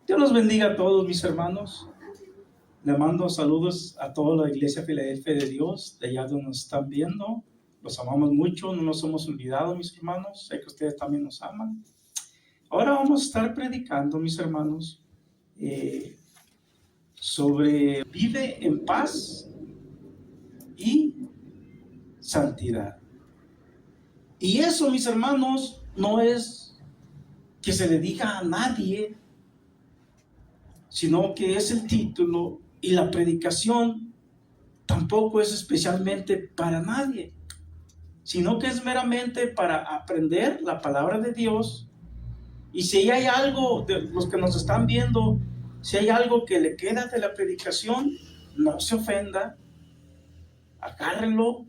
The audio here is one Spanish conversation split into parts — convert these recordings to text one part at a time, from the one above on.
Dios los bendiga a todos mis hermanos. Le mando saludos a toda la iglesia Filadelfia de Dios, de allá donde nos están viendo. Los amamos mucho, no nos hemos olvidado, mis hermanos. Sé que ustedes también nos aman. Ahora vamos a estar predicando, mis hermanos, sobre vive en paz y santidad. Y eso, mis hermanos, no es que se le diga a nadie, sino que es el título, y la predicación tampoco es especialmente para nadie, sino que es meramente para aprender la palabra de Dios. Y si hay algo de los que nos están viendo, si hay algo que le queda de la predicación, no se ofenda, agárrenlo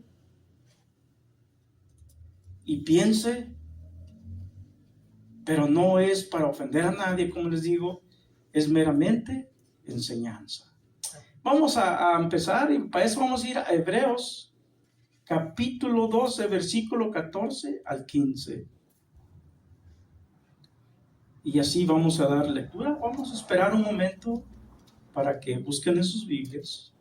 y piense, pero no es para ofender a nadie, como les digo, es meramente enseñanza. Vamos a empezar, y para eso vamos a ir a Hebreos, capítulo 12, versículo 14 al 15. Y así vamos a dar lectura. Vamos a esperar un momento para que busquen en sus Biblias.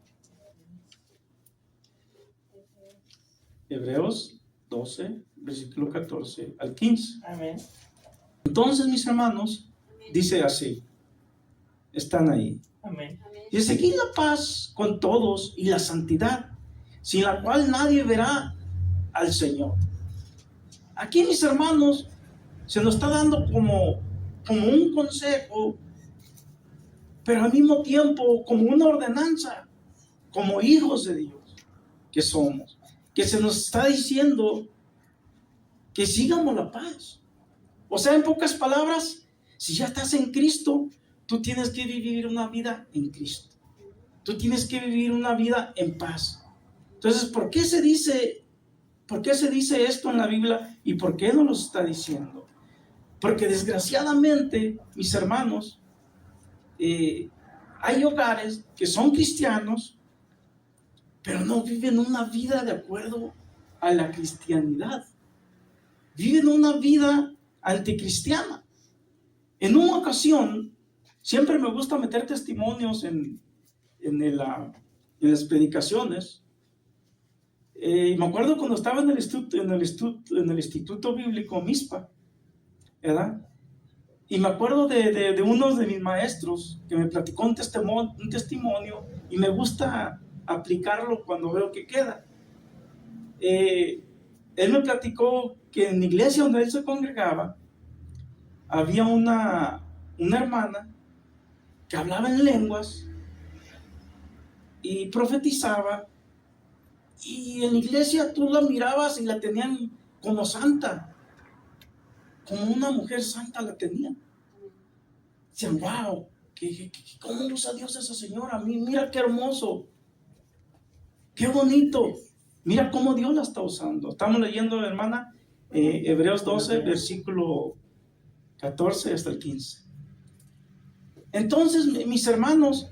Hebreos 12, versículo 14 al 15. Amén. Entonces, mis hermanos, dice así, están ahí. Amén. Y seguid la paz con todos y la santidad, sin la cual nadie verá al Señor. Aquí, mis hermanos, se nos está dando como un consejo, pero al mismo tiempo como una ordenanza, como hijos de Dios que somos, que se nos está diciendo que sigamos la paz. O sea, en pocas palabras, si ya estás en Cristo, tú tienes que vivir una vida en Cristo. Tú tienes que vivir una vida en paz. Entonces, ¿por qué se dice esto en la Biblia y por qué no lo está diciendo? Porque desgraciadamente, mis hermanos, hay hogares que son cristianos, pero no viven una vida de acuerdo a la cristianidad. Viven una vida anticristiana. En una ocasión, siempre me gusta meter testimonios en las predicaciones. Y me acuerdo cuando estaba en el Instituto Bíblico MISPA, ¿verdad? Y me acuerdo de uno de mis maestros que me platicó un testimonio y me gusta aplicarlo cuando veo que queda. Él me platicó que en la iglesia donde él se congregaba había una hermana que hablaba en lenguas y profetizaba, y en la iglesia tú la mirabas y la tenían como santa, como una mujer santa la tenían. Decían, wow, ¿cómo usa Dios a esa señora? Mira qué hermoso, qué bonito, mira cómo Dios la está usando. Estamos leyendo, hermana, Hebreos 12, versículo 14 hasta el 15. Entonces, mis hermanos,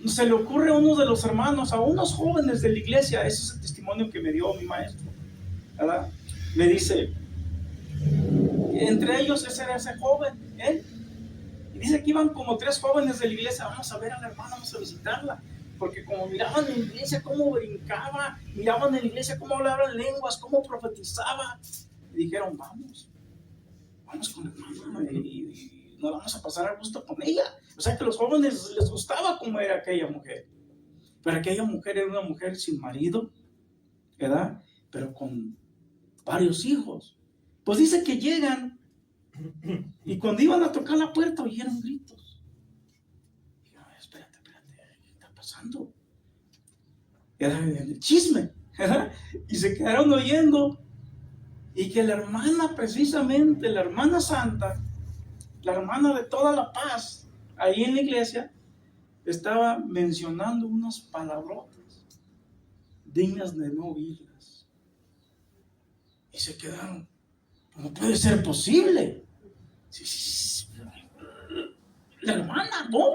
se le ocurre a uno de los hermanos, a unos jóvenes de la iglesia, ese es el testimonio que me dio mi maestro, ¿verdad? Le dice, entre ellos ese era ese joven, él, y dice que iban como 3 jóvenes de la iglesia, vamos a ver a la hermana, vamos a visitarla, porque como miraban en la iglesia cómo brincaba, miraban en la iglesia cómo hablaba en lenguas, cómo profetizaba, y dijeron, vamos con la hermana y nos vamos a pasar a gusto con ella. O sea que a los jóvenes les gustaba cómo era aquella mujer, pero aquella mujer era una mujer sin marido, ¿verdad? Pero con varios hijos. Pues dice que llegan y cuando iban a tocar la puerta oyeron gritos. Y yo, espérate, ¿qué está pasando? Era el chisme, ¿verdad? Y se quedaron oyendo, y que la hermana, precisamente la hermana santa, la hermana de toda la paz, ahí en la iglesia, estaba mencionando unas palabrotas dignas de no oírlas. Y se quedaron, ¿cómo puede ser posible? Sí, la hermana, ¿cómo?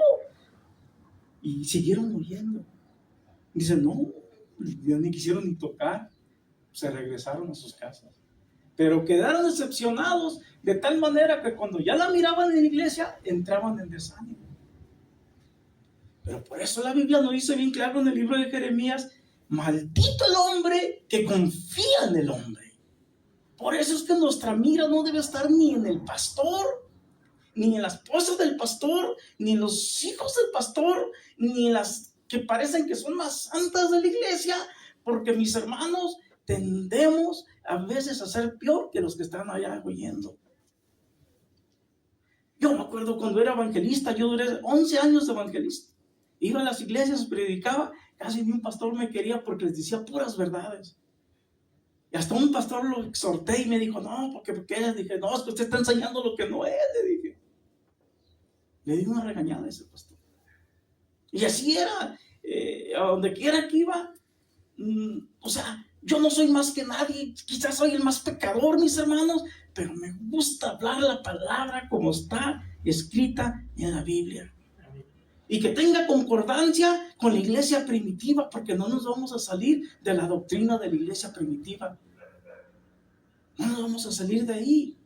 Y siguieron oyendo. Dicen, no, ya ni quisieron ni tocar, se regresaron a sus casas. pero quedaron decepcionados de tal manera que cuando ya la miraban en la iglesia, entraban en desánimo. Pero por eso la Biblia nos dice bien claro en el libro de Jeremías: maldito el hombre que confía en el hombre. Por eso es que nuestra mira no debe estar ni en el pastor, ni en la esposa del pastor, ni en los hijos del pastor, ni en las que parecen que son más santas de la iglesia, porque mis hermanos, tendemos a veces a ser peor que los que están allá oyendo. Yo me acuerdo cuando era evangelista, yo duré 11 años de evangelista. Iba a las iglesias, predicaba, casi ni un pastor me quería porque les decía puras verdades. Y hasta un pastor lo exhorté y me dijo: no, porque dije: no, es que usted está enseñando lo que no es, le dije. Le di una regañada a ese pastor. Y así era, a donde quiera que iba, o sea, yo no soy más que nadie, quizás soy el más pecador, mis hermanos, pero me gusta hablar la palabra como está escrita en la Biblia. Y que tenga concordancia con la iglesia primitiva, porque no nos vamos a salir de la doctrina de la iglesia primitiva. No nos vamos a salir de ahí.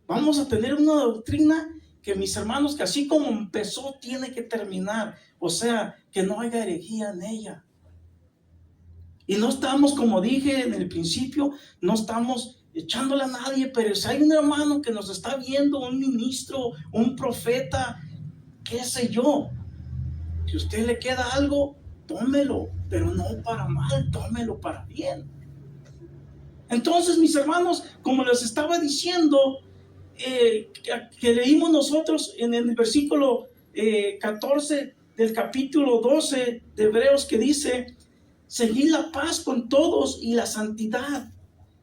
Vamos a tener una doctrina que, mis hermanos, que así como empezó, tiene que terminar. O sea, que no haya herejía en ella. Y no estamos, como dije en el principio, no estamos echándole a nadie, pero si hay un hermano que nos está viendo, un ministro, un profeta, qué sé yo, si a usted le queda algo, tómelo, pero no para mal, tómelo para bien. Entonces, mis hermanos, como les estaba diciendo, que leímos nosotros en el versículo 14 del capítulo 12 de Hebreos, que dice: seguid la paz con todos y la santidad,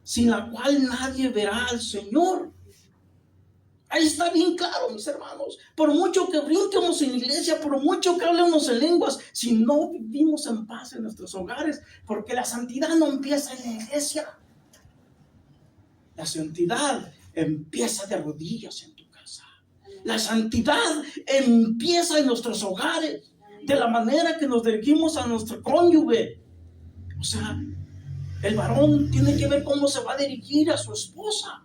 sin la cual nadie verá al Señor. Ahí está bien claro, mis hermanos. Por mucho que brinquemos en la iglesia, por mucho que hablemos en lenguas, si no vivimos en paz en nuestros hogares, porque la santidad no empieza en la iglesia. La santidad empieza de rodillas en tu casa. La santidad empieza en nuestros hogares, de la manera que nos dirigimos a nuestro cónyuge. O sea, el varón tiene que ver cómo se va a dirigir a su esposa.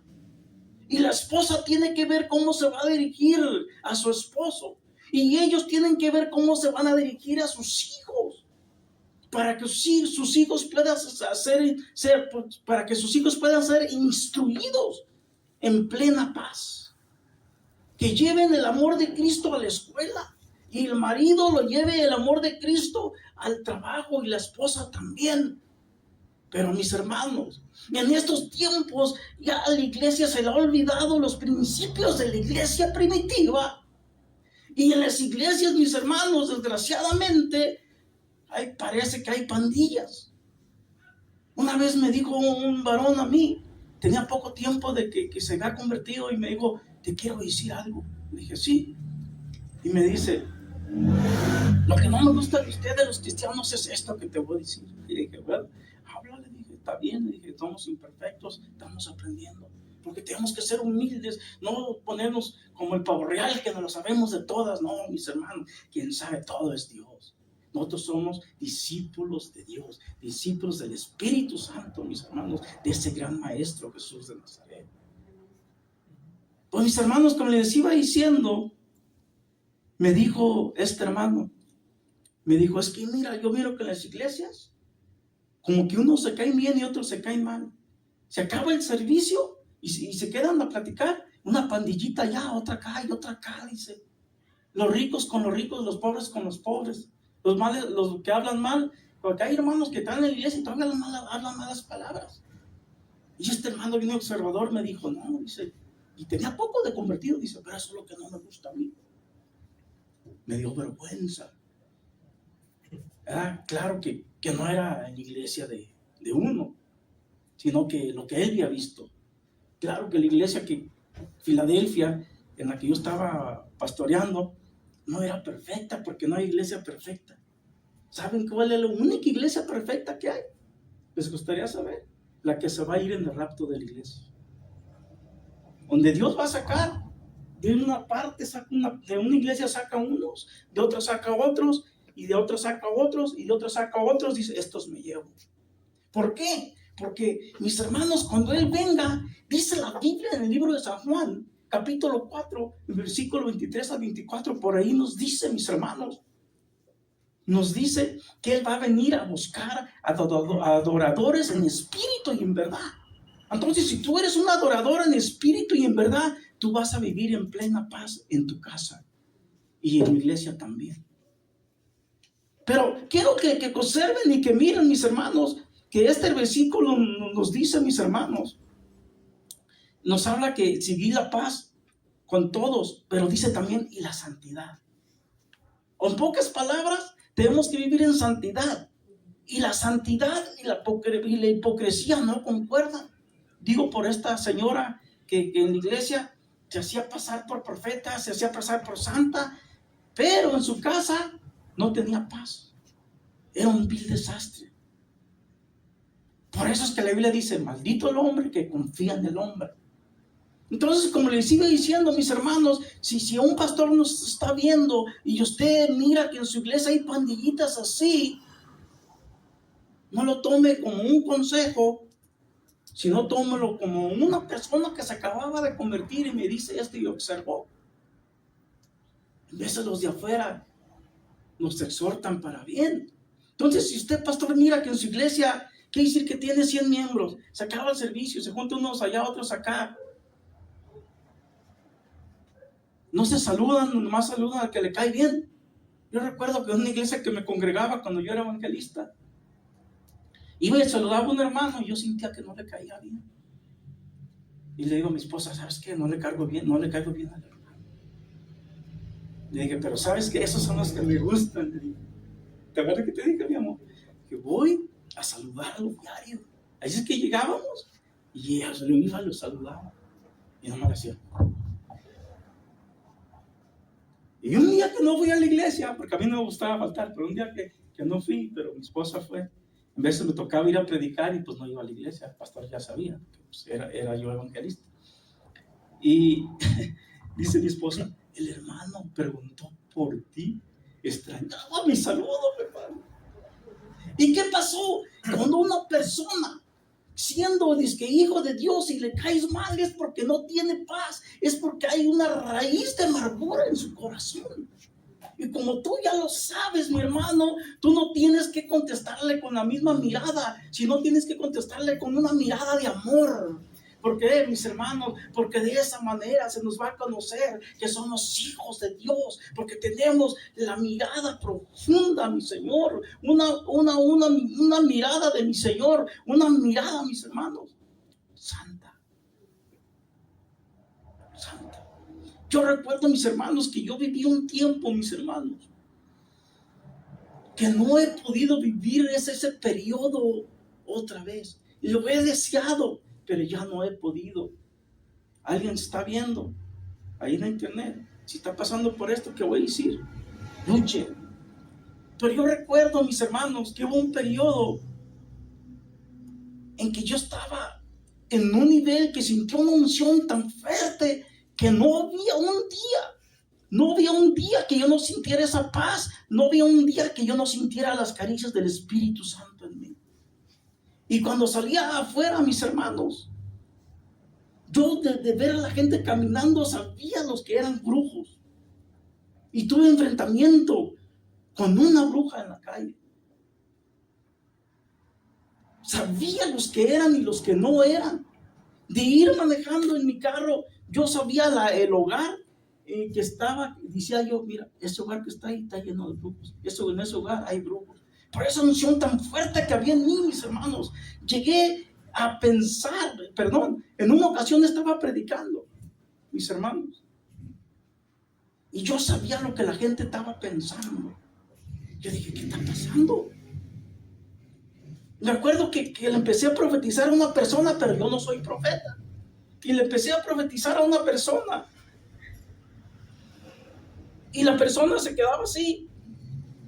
Y la esposa tiene que ver cómo se va a dirigir a su esposo. Y ellos tienen que ver cómo se van a dirigir a sus hijos. Para que sus hijos puedan para que sus hijos puedan ser instruidos en plena paz. Que lleven el amor de Cristo a la escuela. Y el marido lo lleve el amor de Cristo al trabajo, y la esposa también. Pero, mis hermanos, en estos tiempos ya a la iglesia se le ha olvidado los principios de la iglesia primitiva. Y en las iglesias, mis hermanos, desgraciadamente, parece que hay pandillas. Una vez me dijo un varón a mí, tenía poco tiempo de que se había convertido, y me dijo: te quiero decir algo. Le dije: sí. Y me dice: lo que no me gusta de ustedes, los cristianos, es esto que te voy a decir. Y le dije: bueno, háblale. Dije: está bien. Le dije: somos imperfectos, estamos aprendiendo, porque tenemos que ser humildes, no ponernos como el pavo real que no lo sabemos de todas. No, mis hermanos, quien sabe todo es Dios. Nosotros somos discípulos de Dios, discípulos del Espíritu Santo, mis hermanos, de ese gran maestro Jesús de Nazaret. Pues, mis hermanos, como les iba diciendo, me dijo este hermano, me dijo: es que mira, yo miro que en las iglesias como que unos se caen bien y otros se caen mal. Se acaba el servicio y se quedan a platicar, una pandillita allá, otra acá y otra acá, dice. Los ricos con los ricos, los pobres con los pobres, los que hablan mal, porque hay hermanos que están en la iglesia y todavía hablan malas palabras. Y este hermano bien observador me dijo: no, dice, y tenía poco de convertido, dice, pero eso es lo que no me gusta a mí. Me dio vergüenza. Claro que no era en la iglesia de uno, sino que lo que él había visto. Claro que la iglesia que Filadelfia, en la que yo estaba pastoreando, no era perfecta, porque no hay iglesia perfecta. ¿Saben cuál es la única iglesia perfecta que hay? ¿Les gustaría saber? La que se va a ir en el rapto de la iglesia, donde Dios va a sacar de una parte, de una iglesia saca unos, de otra saca otros, y de otra saca otros, y de otra saca otros. Dice: estos me llevo. ¿Por qué? Porque, mis hermanos, cuando Él venga, dice la Biblia en el libro de San Juan, capítulo 4, versículo 23 al 24, por ahí nos dice, mis hermanos, nos dice que Él va a venir a buscar a adoradores en espíritu y en verdad. Entonces, si tú eres un adorador en espíritu y en verdad, tú vas a vivir en plena paz en tu casa y en tu iglesia también. Pero quiero que conserven y que miren, mis hermanos, que este versículo nos dice, mis hermanos, nos habla que seguir la paz con todos, pero dice también y la santidad. En pocas palabras, tenemos que vivir en santidad. Y la santidad y la hipocresía no concuerdan. Digo por esta señora que en la iglesia se hacía pasar por profeta, se hacía pasar por santa, pero en su casa no tenía paz. Era un vil desastre. Por eso es que la Biblia dice, maldito el hombre que confía en el hombre. Entonces, como les sigo diciendo, mis hermanos, si un pastor nos está viendo y usted mira que en su iglesia hay pandillitas así, no lo tome como un consejo, sino tómelo como una persona que se acababa de convertir y me dice esto y observó. En vez de los de afuera nos exhortan para bien. Entonces, si usted, pastor, mira que en su iglesia, quiere decir que tiene 100 miembros, se acaba el servicio, se juntan unos allá, otros acá. No se saludan, nomás saludan al que le cae bien. Yo recuerdo que en una iglesia que me congregaba cuando yo era evangelista, iba y saludaba a un hermano y yo sentía que no le caía bien. Y le digo a mi esposa, ¿sabes qué? No le caigo bien al hermano. Le dije, pero ¿sabes qué? Esos son los que me gustan. Le dije, ¿te acuerdas que te dije, mi amor? Que voy a saludarlo diario. Así es que llegábamos y ella lo iba, lo saludaba. Y no me lo hacía. Y un día que no fui a la iglesia, porque a mí no me gustaba faltar, pero un día que no fui, pero mi esposa fue, en vez de me tocaba ir a predicar y pues no iba a la iglesia, el pastor ya sabía, que pues era yo evangelista. Y dice mi esposa, el hermano preguntó por ti, extrañaba mi saludo, hermano. ¿Y qué pasó? Cuando una persona, siendo disque hijo de Dios y le caes mal, es porque no tiene paz, es porque hay una raíz de amargura en su corazón. Y como tú ya lo sabes, mi hermano, tú no tienes que contestarle con la misma mirada, sino tienes que contestarle con una mirada de amor. ¿Por qué, mis hermanos? Porque de esa manera se nos va a conocer que somos hijos de Dios, porque tenemos la mirada profunda, mi Señor, una mirada de mi Señor, una mirada, mis hermanos, santa. Santa. Yo recuerdo, mis hermanos, que yo viví un tiempo, mis hermanos, que no he podido vivir ese periodo otra vez. Lo he deseado, pero ya no he podido. Alguien está viendo ahí en internet, si está pasando por esto, ¿qué voy a decir? Luche. Pero yo recuerdo, mis hermanos, que hubo un periodo en que yo estaba en un nivel que sintió una unción tan fuerte que no había un día que yo no sintiera esa paz, no había un día que yo no sintiera las caricias del Espíritu Santo en mí. Y cuando salía afuera, mis hermanos, yo de ver a la gente caminando sabía los que eran brujos. Y tuve enfrentamiento con una bruja en la calle. Sabía los que eran y los que no eran. De ir manejando en mi carro, yo sabía el hogar que estaba, decía yo, mira, ese hogar que está ahí está lleno de brujos. En ese hogar hay brujos. Por esa unción tan fuerte que había en mí, mis hermanos, llegué a pensar, en una ocasión estaba predicando, mis hermanos, y yo sabía lo que la gente estaba pensando. Yo dije, ¿qué está pasando? Me acuerdo que le empecé a profetizar a una persona, pero yo no soy profeta. Y le empecé a profetizar a una persona. Y la persona se quedaba así.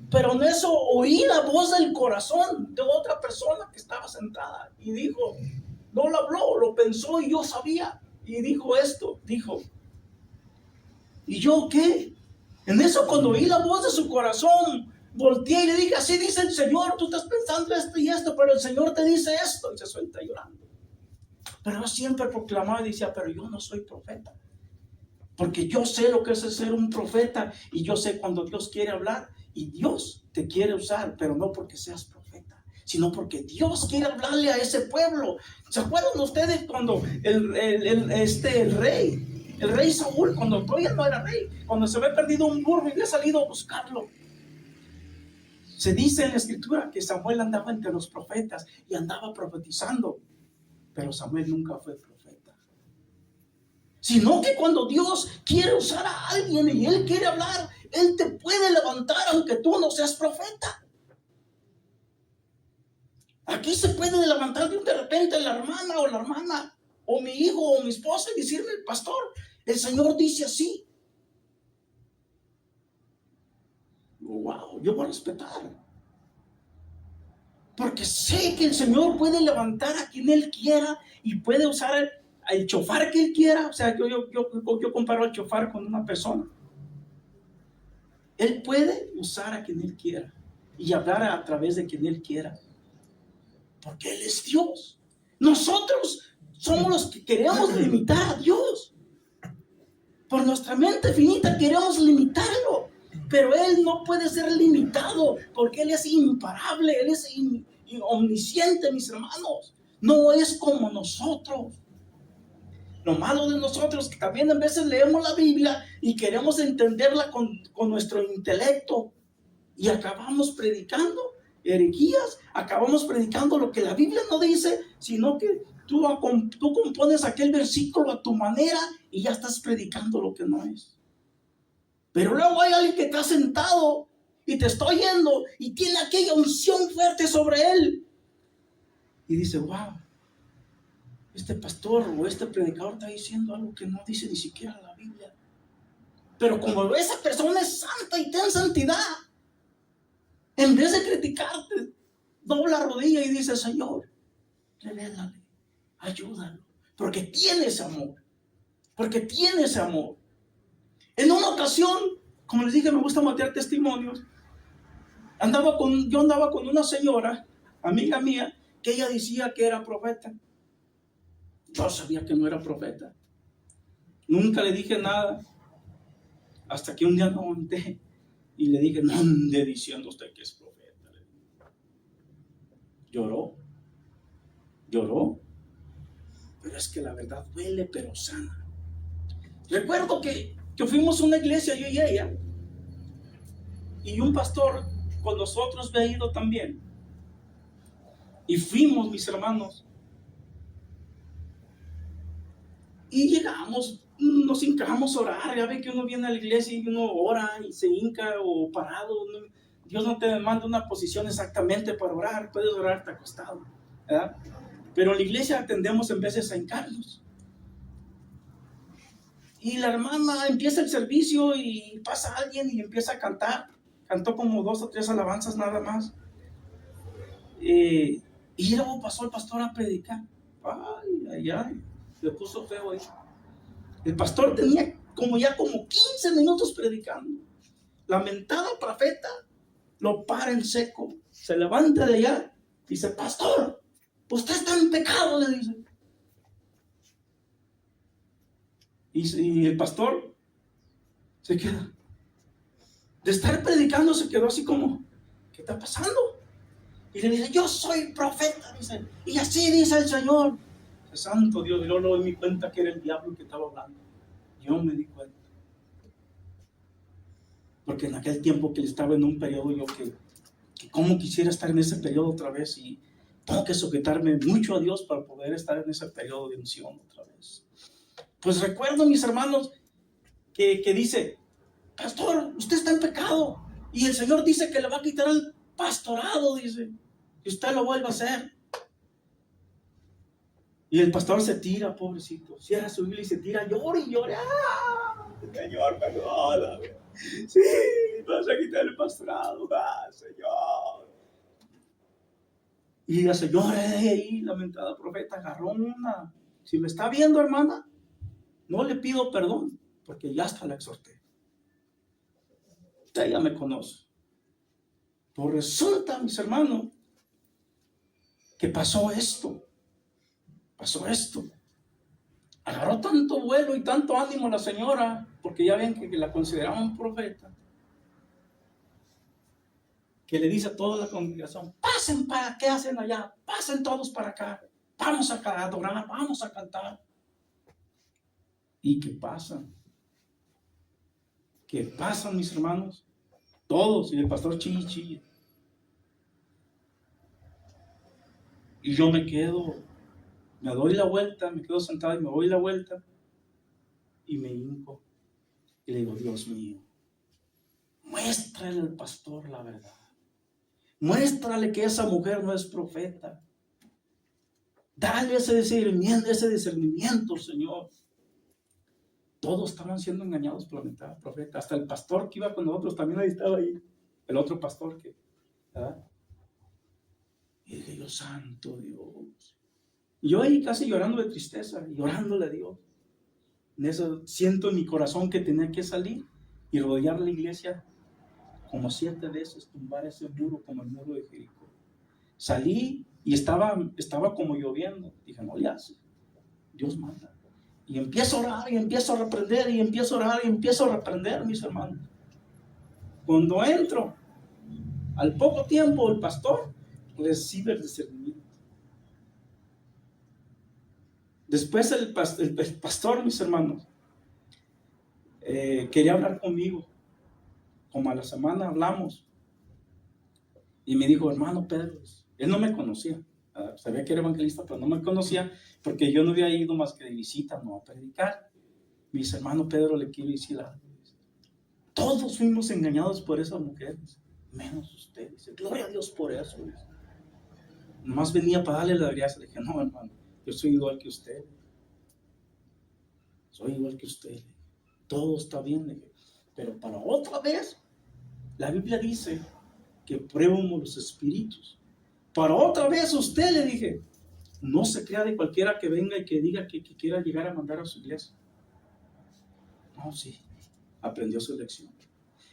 Pero en eso oí la voz del corazón de otra persona que estaba sentada. Y dijo, no lo habló, lo pensó y yo sabía. Y dijo esto, dijo. ¿Y yo qué? En eso cuando oí la voz de su corazón, volteé y le dije, así dice el Señor, tú estás pensando esto y esto, pero el Señor te dice esto, y se suelta llorando. Pero yo siempre proclamaba y decía, pero yo no soy profeta, porque yo sé lo que es ser un profeta, y yo sé cuando Dios quiere hablar, y Dios te quiere usar, pero no porque seas profeta, sino porque Dios quiere hablarle a ese pueblo. ¿Se acuerdan ustedes cuando el rey Saúl, cuando todavía no era rey, cuando se había perdido un burro y había salido a buscarlo? Se dice en la escritura que Samuel andaba entre los profetas y andaba profetizando, pero Samuel nunca fue profeta. Sino que cuando Dios quiere usar a alguien y Él quiere hablar, Él te puede levantar aunque tú no seas profeta. Aquí se puede levantar de repente la hermana o mi hijo o mi esposa y decirme, pastor, el Señor dice así. Wow, yo voy a respetar. Porque sé que el Señor puede levantar a quien Él quiera y puede usar el chofar que Él quiera. O sea, yo comparo al chofar con una persona. Él puede usar a quien Él quiera y hablar a través de quien Él quiera. Porque Él es Dios. Nosotros somos los que queremos limitar a Dios. Por nuestra mente finita queremos limitarlo. Pero Él no puede ser limitado porque Él es imparable, Él es omnisciente, mis hermanos. No es como nosotros. Lo malo de nosotros es que también a veces leemos la Biblia y queremos entenderla con nuestro intelecto y acabamos predicando herejías, acabamos predicando lo que la Biblia no dice, sino que tú compones aquel versículo a tu manera y ya estás predicando lo que no es. Pero luego hay alguien que está sentado y te está oyendo y tiene aquella unción fuerte sobre él y dice, wow, este pastor o este predicador está diciendo algo que no dice ni siquiera la Biblia. Pero como esa persona es santa y tiene santidad, en vez de criticarte, dobla la rodilla y dice, Señor, revélale, ayúdalo, porque tiene ese amor, porque tiene ese amor. En una ocasión, como les dije, me gusta matear testimonios. Yo andaba con una señora, amiga mía, que ella decía que era profeta. Yo sabía que no era profeta. Nunca le dije nada, hasta que un día no aguanté y le dije, no ande diciendo usted que es profeta. Lloró, pero es que la verdad duele, pero sana. Recuerdo que fuimos a una iglesia, yo y ella, y un pastor con nosotros había ido también. Y fuimos, mis hermanos, y llegamos, nos hincamos a orar. Ya ve que uno viene a la iglesia y uno ora y se hinca o parado. Dios no te manda una posición exactamente para orar, puedes orar hasta acostado, ¿verdad? Pero en la iglesia tendemos en veces a hincarnos. Y la hermana empieza el servicio y pasa alguien y empieza a cantar. Cantó como 2 o 3 alabanzas nada más. Y luego pasó el pastor a predicar. Ay, le puso feo ahí. El pastor tenía como 15 minutos predicando. La mentada profeta lo para en seco, se levanta de allá, dice, pastor, usted está en pecado, le dice. Y el pastor se queda, de estar predicando se quedó así como, ¿qué está pasando? Y le dice, yo soy profeta, dice, y así dice el Señor. Santo Dios, yo no me di cuenta que era el diablo que estaba hablando. Yo me di cuenta. Porque en aquel tiempo que él estaba en un periodo, yo que como quisiera estar en ese periodo otra vez, y tengo que sujetarme mucho a Dios para poder estar en ese periodo de unción otra vez. Pues recuerdo, mis hermanos, que dice, pastor, usted está en pecado, y el Señor dice que le va a quitar el pastorado, dice, y usted lo vuelve a hacer. Y el pastor se tira, pobrecito, cierra su Biblia y se tira, llora y llora. Señor, perdóname. Sí, vas a quitar el pastorado, Señor. Y la señora de ahí, lamentada profeta, agarró una. Si me está viendo, hermana, no le pido perdón, porque ya hasta la exhorté. Usted ya me conoce. Pues resulta, mis hermanos, que pasó esto. Agarró tanto vuelo y tanto ánimo la señora, porque ya ven que la consideraban profeta, que le dice a toda la congregación: pasen para, ¿qué hacen allá? Pasen todos para acá, vamos a adorar, vamos a cantar. ¿Y qué pasa? ¿Qué pasa, mis hermanos? Todos, y el pastor chille. Y yo me doy la vuelta, me quedo sentado y me doy la vuelta y me hinco y le digo: Dios mío, muéstrale al pastor la verdad. Muéstrale que esa mujer no es profeta. Dale ese discernimiento, Señor. Todos estaban siendo engañados por la mentada profeta. Hasta el pastor que iba con nosotros también ahí estaba ahí. El otro pastor ¿verdad? Y dije yo: santo Dios. Y yo ahí casi llorando de tristeza, llorándole a Dios. En eso siento en mi corazón que tenía que salir y rodear la iglesia como 7 veces, tumbar ese muro como el muro de Jericó. Salí y estaba como lloviendo. Dije: no le hace, Dios manda. Y empiezo a orar y empiezo a reprender y empiezo a orar y empiezo a reprender, mis hermanos. Cuando entro, al poco tiempo el pastor recibe el discernimiento. Después el pastor, mis hermanos, quería hablar conmigo. Como a la semana hablamos y me dijo: hermano Pedro, él no me conocía, sabía que era evangelista, pero no me conocía porque yo no había ido más que de visita, no a predicar. Me dice: hermano Pedro, le quiero decir algo. Todos fuimos engañados por esas mujeres, menos usted. Dice: gloria a Dios por eso. Dice. Nomás venía para darle la gracia. Le dije: no, hermano, yo soy igual que usted. Todo está bien. Le dije: pero para otra vez, la Biblia dice que pruebamos los espíritus. Para otra vez usted, le dije, no se crea de cualquiera que venga y que diga que quiera llegar a mandar a su iglesia. No, sí, aprendió su lección.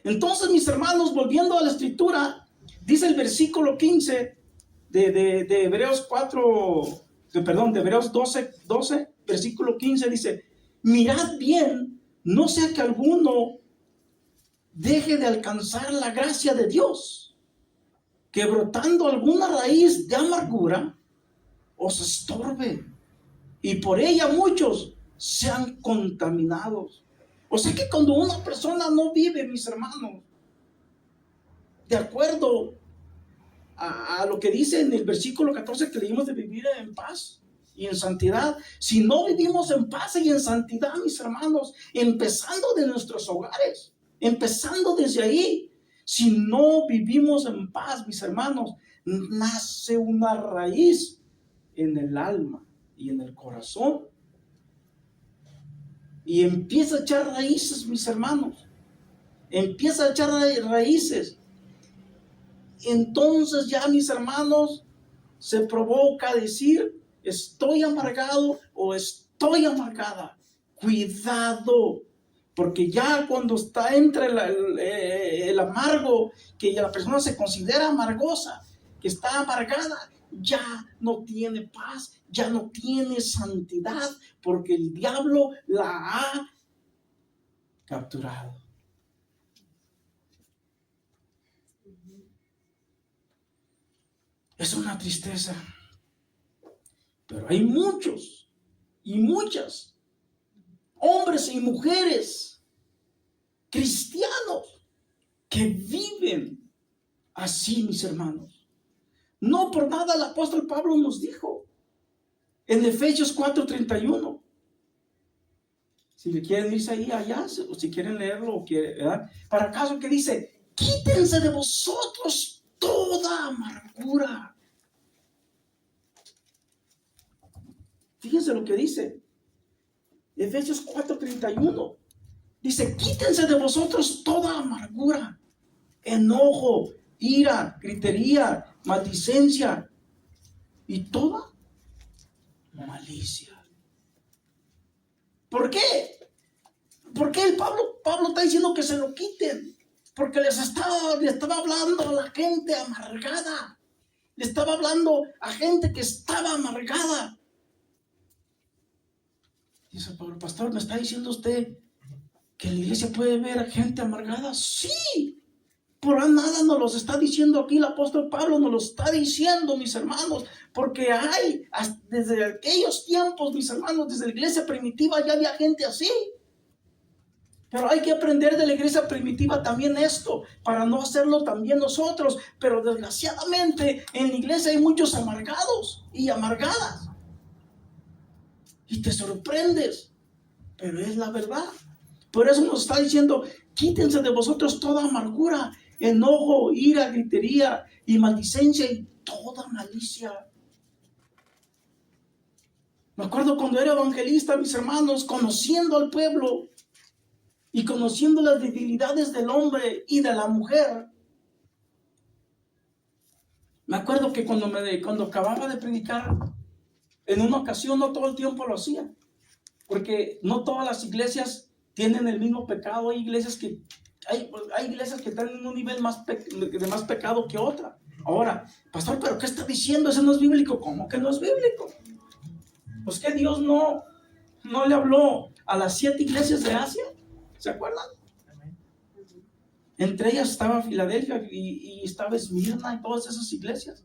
Entonces, mis hermanos, volviendo a la escritura, dice el versículo 15 de Hebreos 4, de Hebreos 12, versículo 15, dice: mirad bien, no sea que alguno deje de alcanzar la gracia de Dios, que brotando alguna raíz de amargura os estorbe, y por ella muchos sean contaminados. O sea que cuando una persona no vive, mis hermanos, de acuerdo a lo que dice en el versículo 14 que leímos de vivir en paz y en santidad, si no vivimos en paz y en santidad, mis hermanos, empezando de nuestros hogares, empezando desde ahí, si no vivimos en paz, mis hermanos, nace una raíz en el alma y en el corazón y empieza a echar raíces, mis hermanos, empieza a echar raíces. Entonces ya, mis hermanos, se provoca decir: estoy amargado o estoy amargada. Cuidado, porque ya cuando está entre el amargo, que ya la persona se considera amargosa, que está amargada, ya no tiene paz, ya no tiene santidad, porque el diablo la ha capturado. Es una tristeza, pero hay muchos y muchas hombres y mujeres cristianos que viven así, mis hermanos. No por nada el apóstol Pablo nos dijo en Efesios 4:31. Si le quieren irse ahí allá, o si quieren leerlo, ¿verdad? Para acaso que dice: quítense de vosotros toda amargura. Fíjense lo que dice Efesios 4:31. Dice: quítense de vosotros toda amargura, enojo, ira, gritería, maldicencia y toda malicia. ¿Por qué? ¿Por qué Pablo está diciendo que se lo quiten? Porque le estaba hablando a la gente amargada. Le estaba hablando a gente que estaba amargada. Dice Pablo: pastor, ¿me está diciendo usted que en la iglesia puede ver a gente amargada? Sí, por nada nos los está diciendo aquí el apóstol Pablo, nos lo está diciendo, mis hermanos, porque hay, desde aquellos tiempos, mis hermanos, desde la iglesia primitiva ya había gente así. Pero hay que aprender de la iglesia primitiva también esto, para no hacerlo también nosotros. Pero desgraciadamente en la iglesia hay muchos amargados y amargadas. Y te sorprendes, pero es la verdad. Por eso nos está diciendo: quítense de vosotros toda amargura, enojo, ira, gritería y maldicencia y toda malicia. Me acuerdo cuando era evangelista, mis hermanos, conociendo al pueblo y conociendo las debilidades del hombre y de la mujer. Me acuerdo que cuando acababa de predicar, en una ocasión, no todo el tiempo lo hacía, porque no todas las iglesias tienen el mismo pecado. Hay iglesias que están en un nivel de más pecado que otra. Ahora, pastor, ¿pero qué está diciendo? Eso no es bíblico. ¿Cómo que no es bíblico? Pues que Dios no le habló a las 7 iglesias de Asia. ¿Se acuerdan? Entre ellas estaba Filadelfia y estaba Esmirna y todas esas iglesias.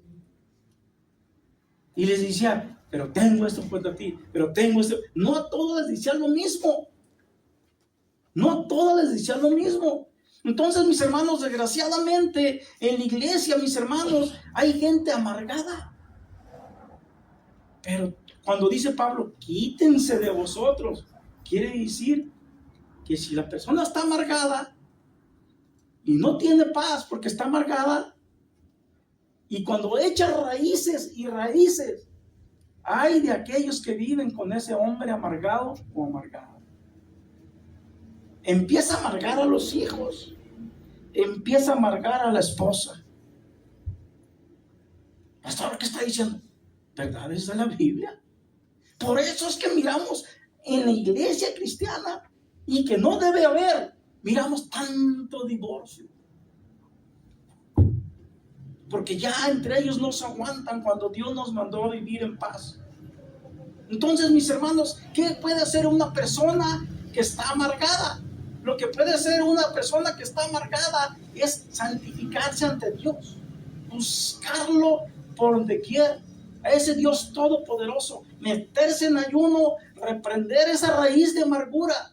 Y les decía: pero tengo esto contra ti, pero tengo esto. No a todas les decía lo mismo. No a todas les decía lo mismo. Entonces, mis hermanos, desgraciadamente en la iglesia, mis hermanos, hay gente amargada. Pero cuando dice Pablo: quítense de vosotros, quiere decir que si la persona está amargada y no tiene paz porque está amargada, y cuando echa raíces y raíces, hay de aquellos que viven con ese hombre amargado o amargada. Empieza a amargar a los hijos, empieza a amargar a la esposa. Pastor, ¿qué está diciendo? Verdades de la Biblia. Por eso es que miramos en la iglesia cristiana, y que no debe haber, miramos tanto divorcio, porque ya entre ellos no se aguantan cuando Dios nos mandó a vivir en paz. Entonces, mis hermanos, ¿qué puede hacer una persona que está amargada? Lo que puede hacer una persona que está amargada es santificarse ante Dios, buscarlo por donde quiera, a ese Dios todopoderoso, meterse en ayuno, reprender esa raíz de amargura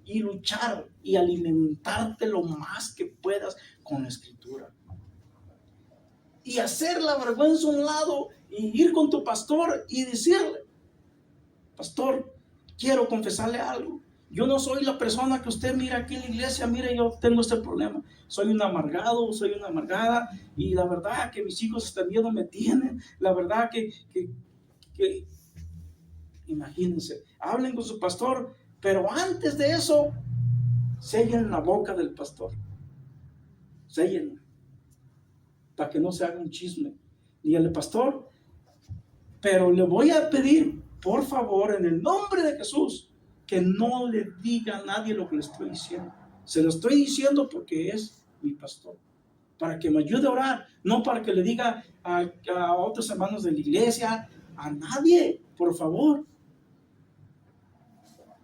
y luchar y alimentarte lo más que puedas con la escritura. Y hacer la vergüenza a un lado y ir con tu pastor y decirle: pastor, quiero confesarle algo. Yo no soy la persona que usted mira aquí en la iglesia. Mire, yo tengo este problema. Soy un amargado, soy una amargada. Y la verdad que mis hijos hasta miedo me tienen. La verdad que imagínense, hablen con su pastor. Pero antes de eso, sellen la boca del pastor. Sellen, para que no se haga un chisme. Dígale: pastor, pero le voy a pedir, por favor, en el nombre de Jesús, que no le diga a nadie lo que le estoy diciendo. Se lo estoy diciendo porque es mi pastor, para que me ayude a orar, no para que le diga a otros hermanos de la iglesia, a nadie, por favor.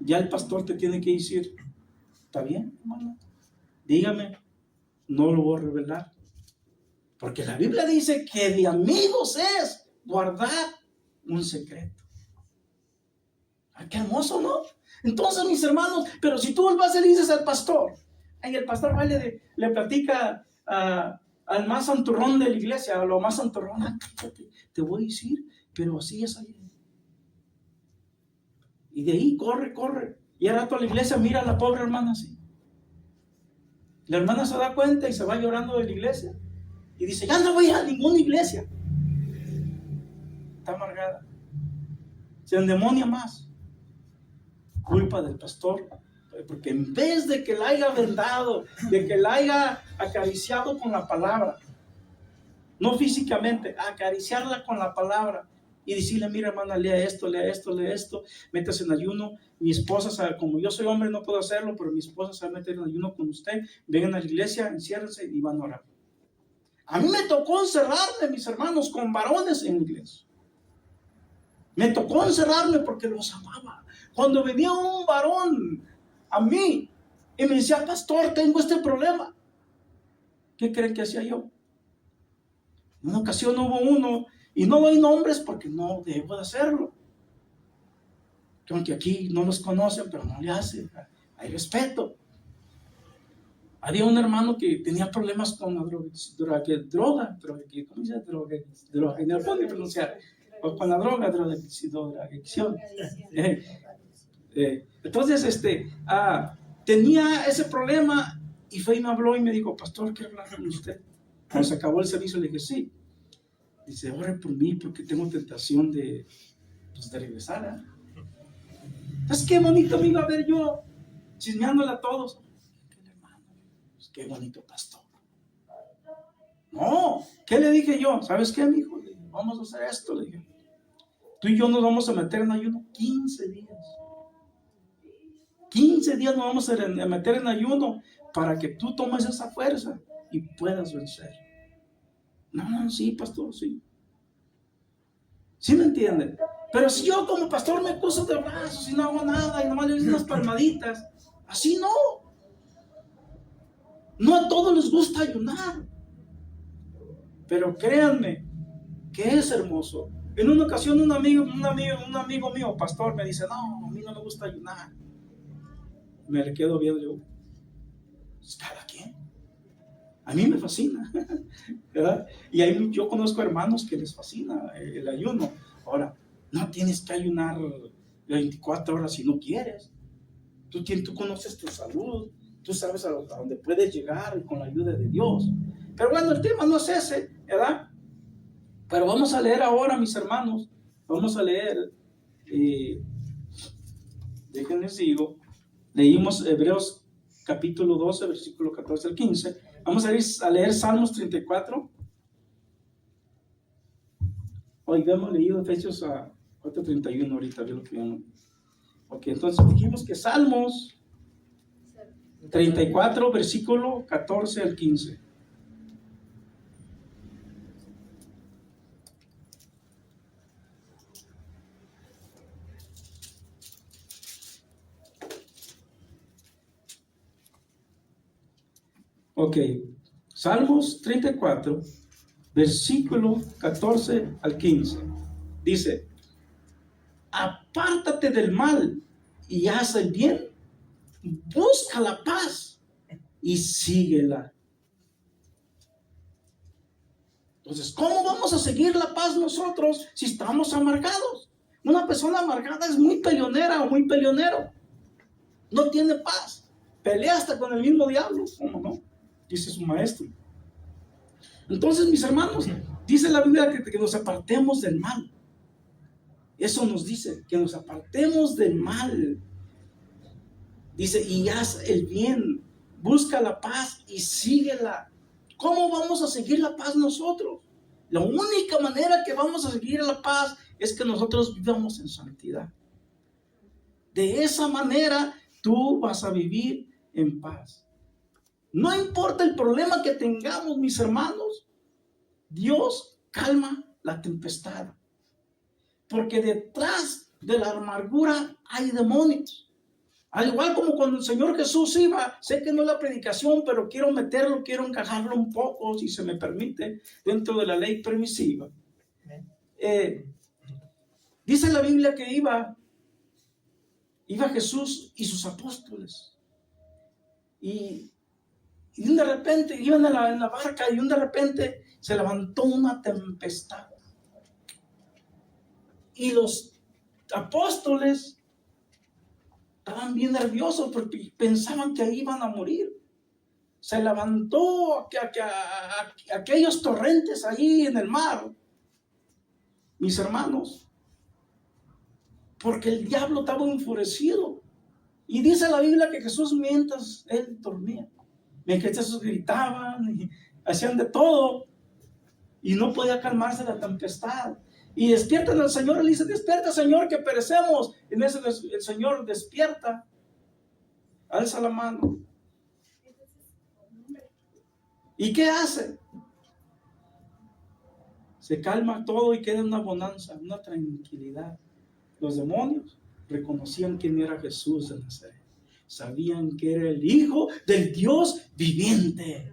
Ya el pastor te tiene que decir: ¿está bien, hermano? Dígame, no lo voy a revelar. Porque la Biblia dice que de amigos es guardar un secreto. ¡Ay, qué hermoso!, ¿no? Entonces, mis hermanos, pero si tú vas y le dices al pastor, y el pastor va y le platica al más santurrón de la iglesia, a lo más santurrón: te voy a decir, pero así es ahí. Y de ahí corre. Y al rato a la iglesia mira a la pobre hermana así. La hermana se da cuenta y se va llorando de la iglesia. Y dice: ya no voy a ninguna iglesia. Está amargada. Se endemonia más. Culpa del pastor. Porque en vez de que la haya vendado, de que la haya acariciado con la palabra, no físicamente, acariciarla con la palabra y decirle, mira hermana, lea esto, métase en ayuno. Mi esposa sabe, como yo soy hombre no puedo hacerlo, pero mi esposa sabe meter en ayuno con usted. Vengan a la iglesia, enciérrense y van a orar. A mí me tocó encerrarme, mis hermanos, con varones en la iglesia. Me tocó encerrarme porque los amaba. Cuando venía un varón a mí y me decía, pastor, tengo este problema, ¿qué creen que hacía yo? En una ocasión hubo uno, y no doy nombres porque no debo de hacerlo, aunque aquí no los conocen, pero no le hacen, hay respeto. Había un hermano que tenía problemas con la droga, ¿cómo se llama? Droga, no puedo pronunciar, con la drogadicción. Entonces, tenía ese problema y fue y me habló y me dijo, pastor, quiero hablar con usted. Cuando se acabó el servicio le dije, sí. Dice, ore por mí porque tengo tentación de regresar. Entonces, qué bonito me iba a ver yo chismeándole a todos. Qué bonito pastor. No, ¿qué le dije yo? ¿Sabes qué, mijo? Le dije, vamos a hacer esto. Le dije, tú y yo nos vamos a meter en ayuno 15 días. 15 días nos vamos a meter en ayuno para que tú tomes esa fuerza y puedas vencer. No, sí, pastor, sí. ¿Sí me entienden? Pero si yo como pastor me cruzo de brazos y no hago nada y nomás le doy unas palmaditas, así no. No a todos les gusta ayunar. Pero créanme que es hermoso. En una ocasión un amigo mío, pastor, me dice, no, a mí no me gusta ayunar. Me le quedo viendo yo. Pues cada quien. A mí me fascina, ¿verdad? Y yo conozco hermanos que les fascina el ayuno. Ahora, no tienes que ayunar 24 horas si no quieres. Tú conoces tu salud, tú sabes a dónde puedes llegar con la ayuda de Dios. Pero bueno, el tema no es ese, ¿verdad? Pero vamos a leer ahora, mis hermanos, vamos a leer, déjenles digo, leímos Hebreos capítulo 12, versículo 14 al 15. Vamos a leer Salmos 34. Hoy hemos leído Efesios 4:31 ahorita, ve lo que vemos. Ok, entonces dijimos que Salmos 34, versículo 14 al 15. Ok, Salmos 34, versículo 14 al 15. Dice, apártate del mal y haz el bien, busca la paz y síguela. Entonces, ¿cómo vamos a seguir la paz nosotros si estamos amargados? Una persona amargada es muy peleonera o muy peleonero. No tiene paz. Pelea hasta con el mismo diablo. ¿Cómo no? Dice su maestro. Entonces, mis hermanos, dice la Biblia que nos apartemos del mal. Eso nos dice, que nos apartemos del mal. Dice, y haz el bien, busca la paz y síguela. ¿Cómo vamos a seguir la paz nosotros? La única manera que vamos a seguir la paz es que nosotros vivamos en santidad. De esa manera tú vas a vivir en paz. No importa el problema que tengamos, mis hermanos, Dios calma la tempestad. Porque detrás de la amargura hay demonios. Al igual como cuando el Señor Jesús iba, sé que no es la predicación, pero quiero encajarlo un poco, si se me permite, dentro de la ley permisiva. Dice la Biblia que iba Jesús y sus apóstoles. Y de repente iban en la barca y de repente se levantó una tempestad. Y los apóstoles estaban bien nerviosos porque pensaban que ahí iban a morir. Se levantó aquellos torrentes ahí en el mar, mis hermanos, porque el diablo estaba enfurecido. Y dice la Biblia que Jesús, mientras él dormía, mientras esos gritaban y hacían de todo, y no podía calmarse la tempestad. Y despiertan al Señor, le dice, despierta Señor que perecemos. En ese el Señor despierta, alza la mano. ¿Y qué hace? Se calma todo y queda una bonanza, una tranquilidad. Los demonios reconocían quién era Jesús de Nazaret. Sabían que era el Hijo del Dios viviente.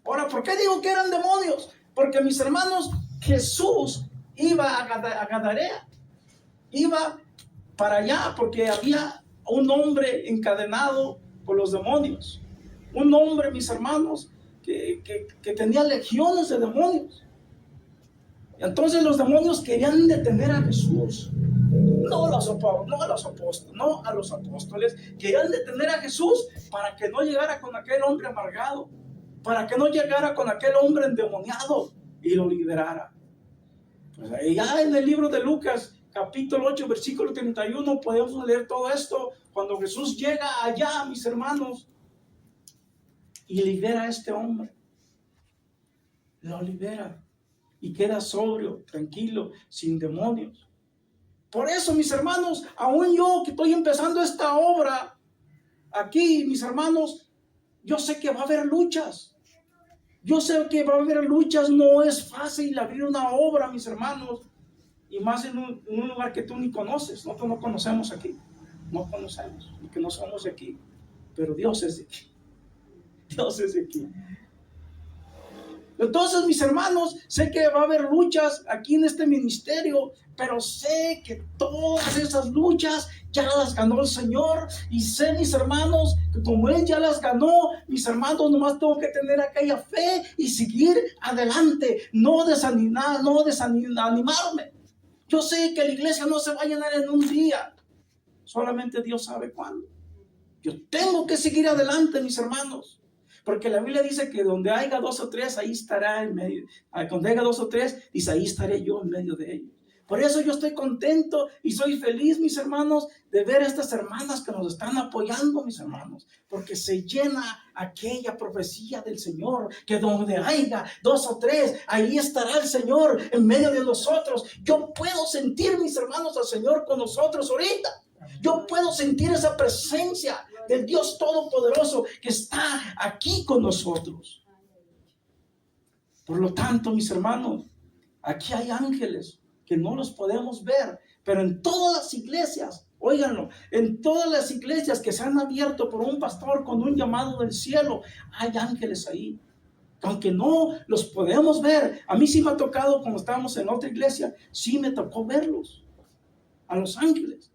Ahora, ¿por qué digo que eran demonios? Porque mis hermanos, Jesús iba a Gadarea. Iba para allá porque había un hombre encadenado por los demonios. Un hombre, mis hermanos, que tenía legiones de demonios. Entonces los demonios querían detener a Jesús. No a los apóstoles. Querían detener a Jesús para que no llegara con aquel hombre amargado, para que no llegara con aquel hombre endemoniado y lo liberara. Pues ya en el libro de Lucas, capítulo 8, versículo 31, podemos leer todo esto. Cuando Jesús llega allá, mis hermanos, y libera a este hombre. Lo libera y queda sobrio, tranquilo, sin demonios. Por eso, mis hermanos, aún yo que estoy empezando esta obra aquí, mis hermanos, yo sé que va a haber luchas. Yo sé que va a haber luchas. No es fácil abrir una obra, mis hermanos, y más en un lugar que tú ni conoces. Nosotros no conocemos aquí, no conocemos, porque no somos de aquí, pero Dios es de aquí. Dios es de aquí. Entonces, mis hermanos, sé que va a haber luchas aquí en este ministerio, pero sé que todas esas luchas ya las ganó el Señor. Y sé, mis hermanos, que como Él ya las ganó, mis hermanos, nomás tengo que tener aquella fe y seguir adelante, no desanimarme. Yo sé que la iglesia no se va a llenar en un día, solamente Dios sabe cuándo. Yo tengo que seguir adelante, mis hermanos. Porque la Biblia dice que donde haya 2 o 3, ahí estará en medio. Donde haya 2 o 3, dice, ahí estaré yo en medio de ellos. Por eso yo estoy contento y soy feliz, mis hermanos, de ver a estas hermanas que nos están apoyando, mis hermanos. Porque se llena aquella profecía del Señor, que donde haya 2 o 3, ahí estará el Señor en medio de nosotros. Yo puedo sentir, mis hermanos, al Señor con nosotros ahorita. Yo puedo sentir esa presencia del Dios Todopoderoso que está aquí con nosotros. Por lo tanto, mis hermanos, aquí hay ángeles que no los podemos ver, pero en todas las iglesias, óiganlo, en todas las iglesias que se han abierto por un pastor con un llamado del cielo, hay ángeles ahí. Aunque no los podemos ver, a mí sí me ha tocado, cuando estábamos en otra iglesia, sí me tocó verlos, a los ángeles.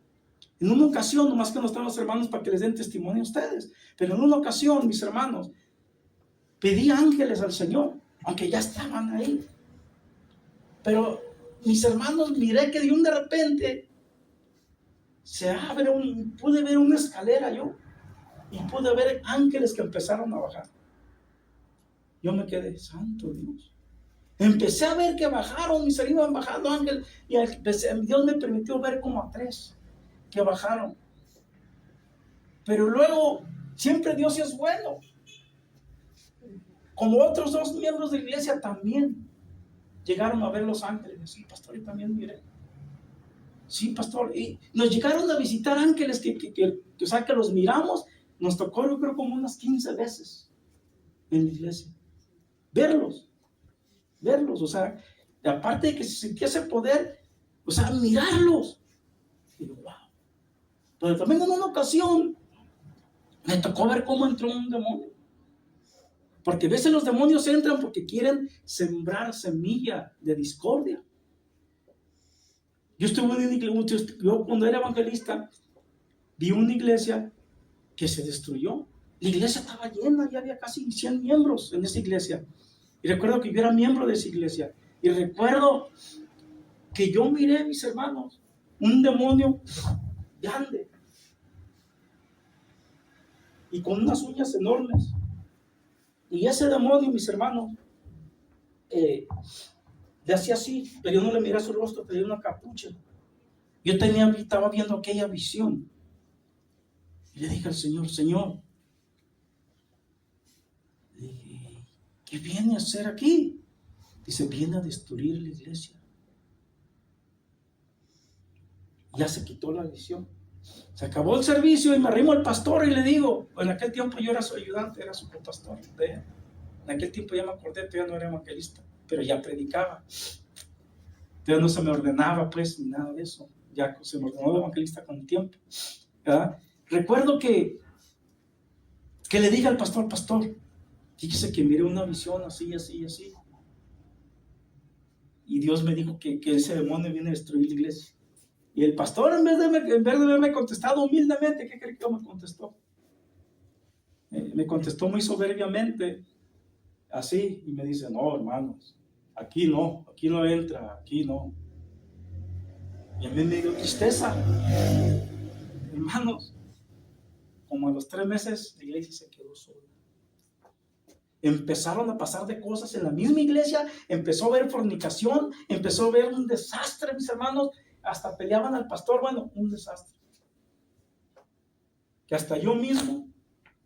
En una ocasión, nomás que no están los hermanos para que les den testimonio a ustedes, pero en una ocasión, mis hermanos, pedí ángeles al Señor, aunque ya estaban ahí. Pero, mis hermanos, miré que de repente se abre pude ver una escalera yo, y pude ver ángeles que empezaron a bajar. Yo me quedé, santo Dios. Empecé a ver que bajaron, y se iban bajando ángeles, y Dios me permitió ver como a 3 que bajaron. Pero luego, siempre Dios es bueno. Como otros 2 miembros de la iglesia también llegaron a ver los ángeles. Sí, pastor, y también miré. Sí, pastor. Y nos llegaron a visitar ángeles o sea, que los miramos. Nos tocó, yo creo, como unas 15 veces en la iglesia. Verlos. O sea, aparte de que se sentía ese poder, o sea, mirarlos. Y yo, wow. Pero también en una ocasión me tocó ver cómo entró un demonio. Porque a veces los demonios entran porque quieren sembrar semilla de discordia. Yo cuando era evangelista vi una iglesia que se destruyó. La iglesia estaba llena, ya había casi 100 miembros en esa iglesia. Y recuerdo que yo era miembro de esa iglesia. Y recuerdo que yo miré, mis hermanos, un demonio grande y con unas uñas enormes. Y ese demonio, mis hermanos, le hacía así, pero yo no le miré su rostro, tenía una capucha. Yo estaba viendo aquella visión. Y le dije al Señor, Señor, ¿qué viene a hacer aquí? Dice, viene a destruir la iglesia. Ya se quitó la visión. Se acabó el servicio y me arrimo al pastor y le digo, en aquel tiempo yo era su ayudante, era su pastor. En aquel tiempo ya me acordé, todavía no era evangelista, pero ya predicaba. Todavía no se me ordenaba, pues, ni nada de eso. Ya se me ordenó de evangelista con el tiempo, ¿verdad? Recuerdo que le dije al pastor, fíjese que miré una visión así, así, así. Y Dios me dijo que ese demonio viene a destruir la iglesia. Y el pastor, en vez de haberme contestado humildemente, ¿qué cree que me contestó? Me contestó muy soberbiamente, así, y me dice, no, hermanos, aquí no entra, aquí no. Y a mí me dio tristeza, hermanos. Como a los 3 meses, la iglesia se quedó sola. Empezaron a pasar de cosas en la misma iglesia, empezó a haber fornicación, empezó a haber un desastre, mis hermanos, hasta peleaban al pastor, bueno, un desastre. Que hasta yo mismo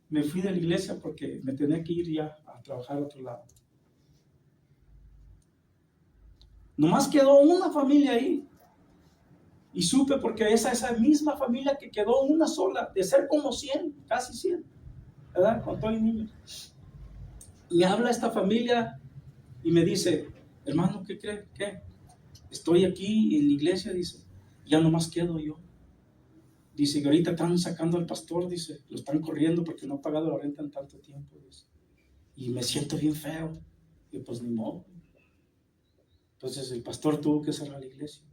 me fui de la iglesia porque me tenía que ir ya a trabajar a otro lado. Nomás quedó una familia ahí. Y supe porque esa misma familia que quedó una sola, de ser como 100, casi 100, ¿verdad? Con todos los niños. Y habla esta familia y me dice, hermano, ¿qué cree? ¿Qué? Estoy aquí en la iglesia, dice, ya nomás quedo yo. Dice que ahorita están sacando al pastor, dice, lo están corriendo porque no ha pagado la renta en tanto tiempo, dice. Y me siento bien feo. Y pues ni modo. Entonces el pastor tuvo que cerrar la iglesia.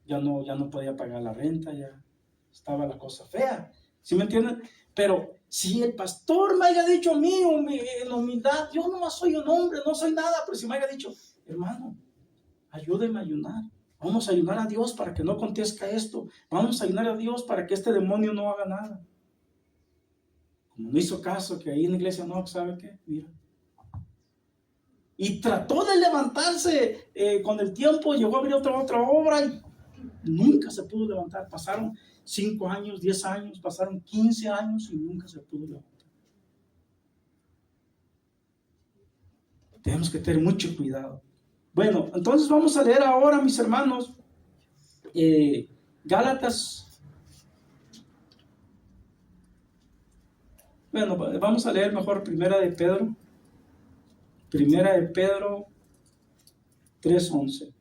Ya no podía pagar la renta, ya estaba la cosa fea. ¿Sí me entienden? Pero si el pastor me haya dicho a mí en humildad, yo nomás soy un hombre, no soy nada, pero si me haya dicho, hermano, ayúdeme a ayunar. Vamos a ayunar a Dios para que no acontezca esto. Vamos a ayunar a Dios para que este demonio no haga nada. Como no hizo caso, que ahí en la iglesia no, ¿sabe qué? Mira. Y trató de levantarse con el tiempo, llegó a abrir otra obra y nunca se pudo levantar. Pasaron 5 años, 10 años, pasaron 15 años y nunca se pudo levantar. Tenemos que tener mucho cuidado. Bueno, entonces vamos a leer ahora, mis hermanos, Gálatas. Bueno, vamos a leer mejor Primera de Pedro 3:11.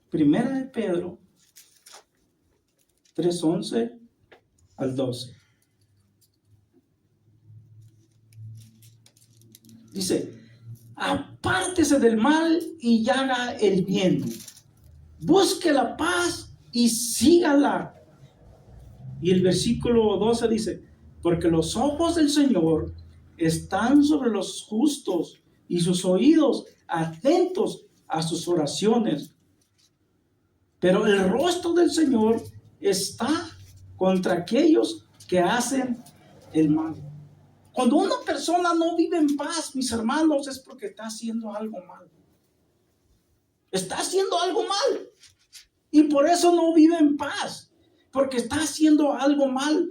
Primera de Pedro 3:11 al 12. Dice, apártese del mal y haga el bien. Busque la paz y sígala. Y el versículo 12 dice, porque los ojos del Señor están sobre los justos y sus oídos atentos a sus oraciones. Pero el rostro del Señor está contra aquellos que hacen el mal. Cuando una persona no vive en paz, mis hermanos, es porque está haciendo algo mal. Está haciendo algo mal. Y por eso no vive en paz. Porque está haciendo algo mal.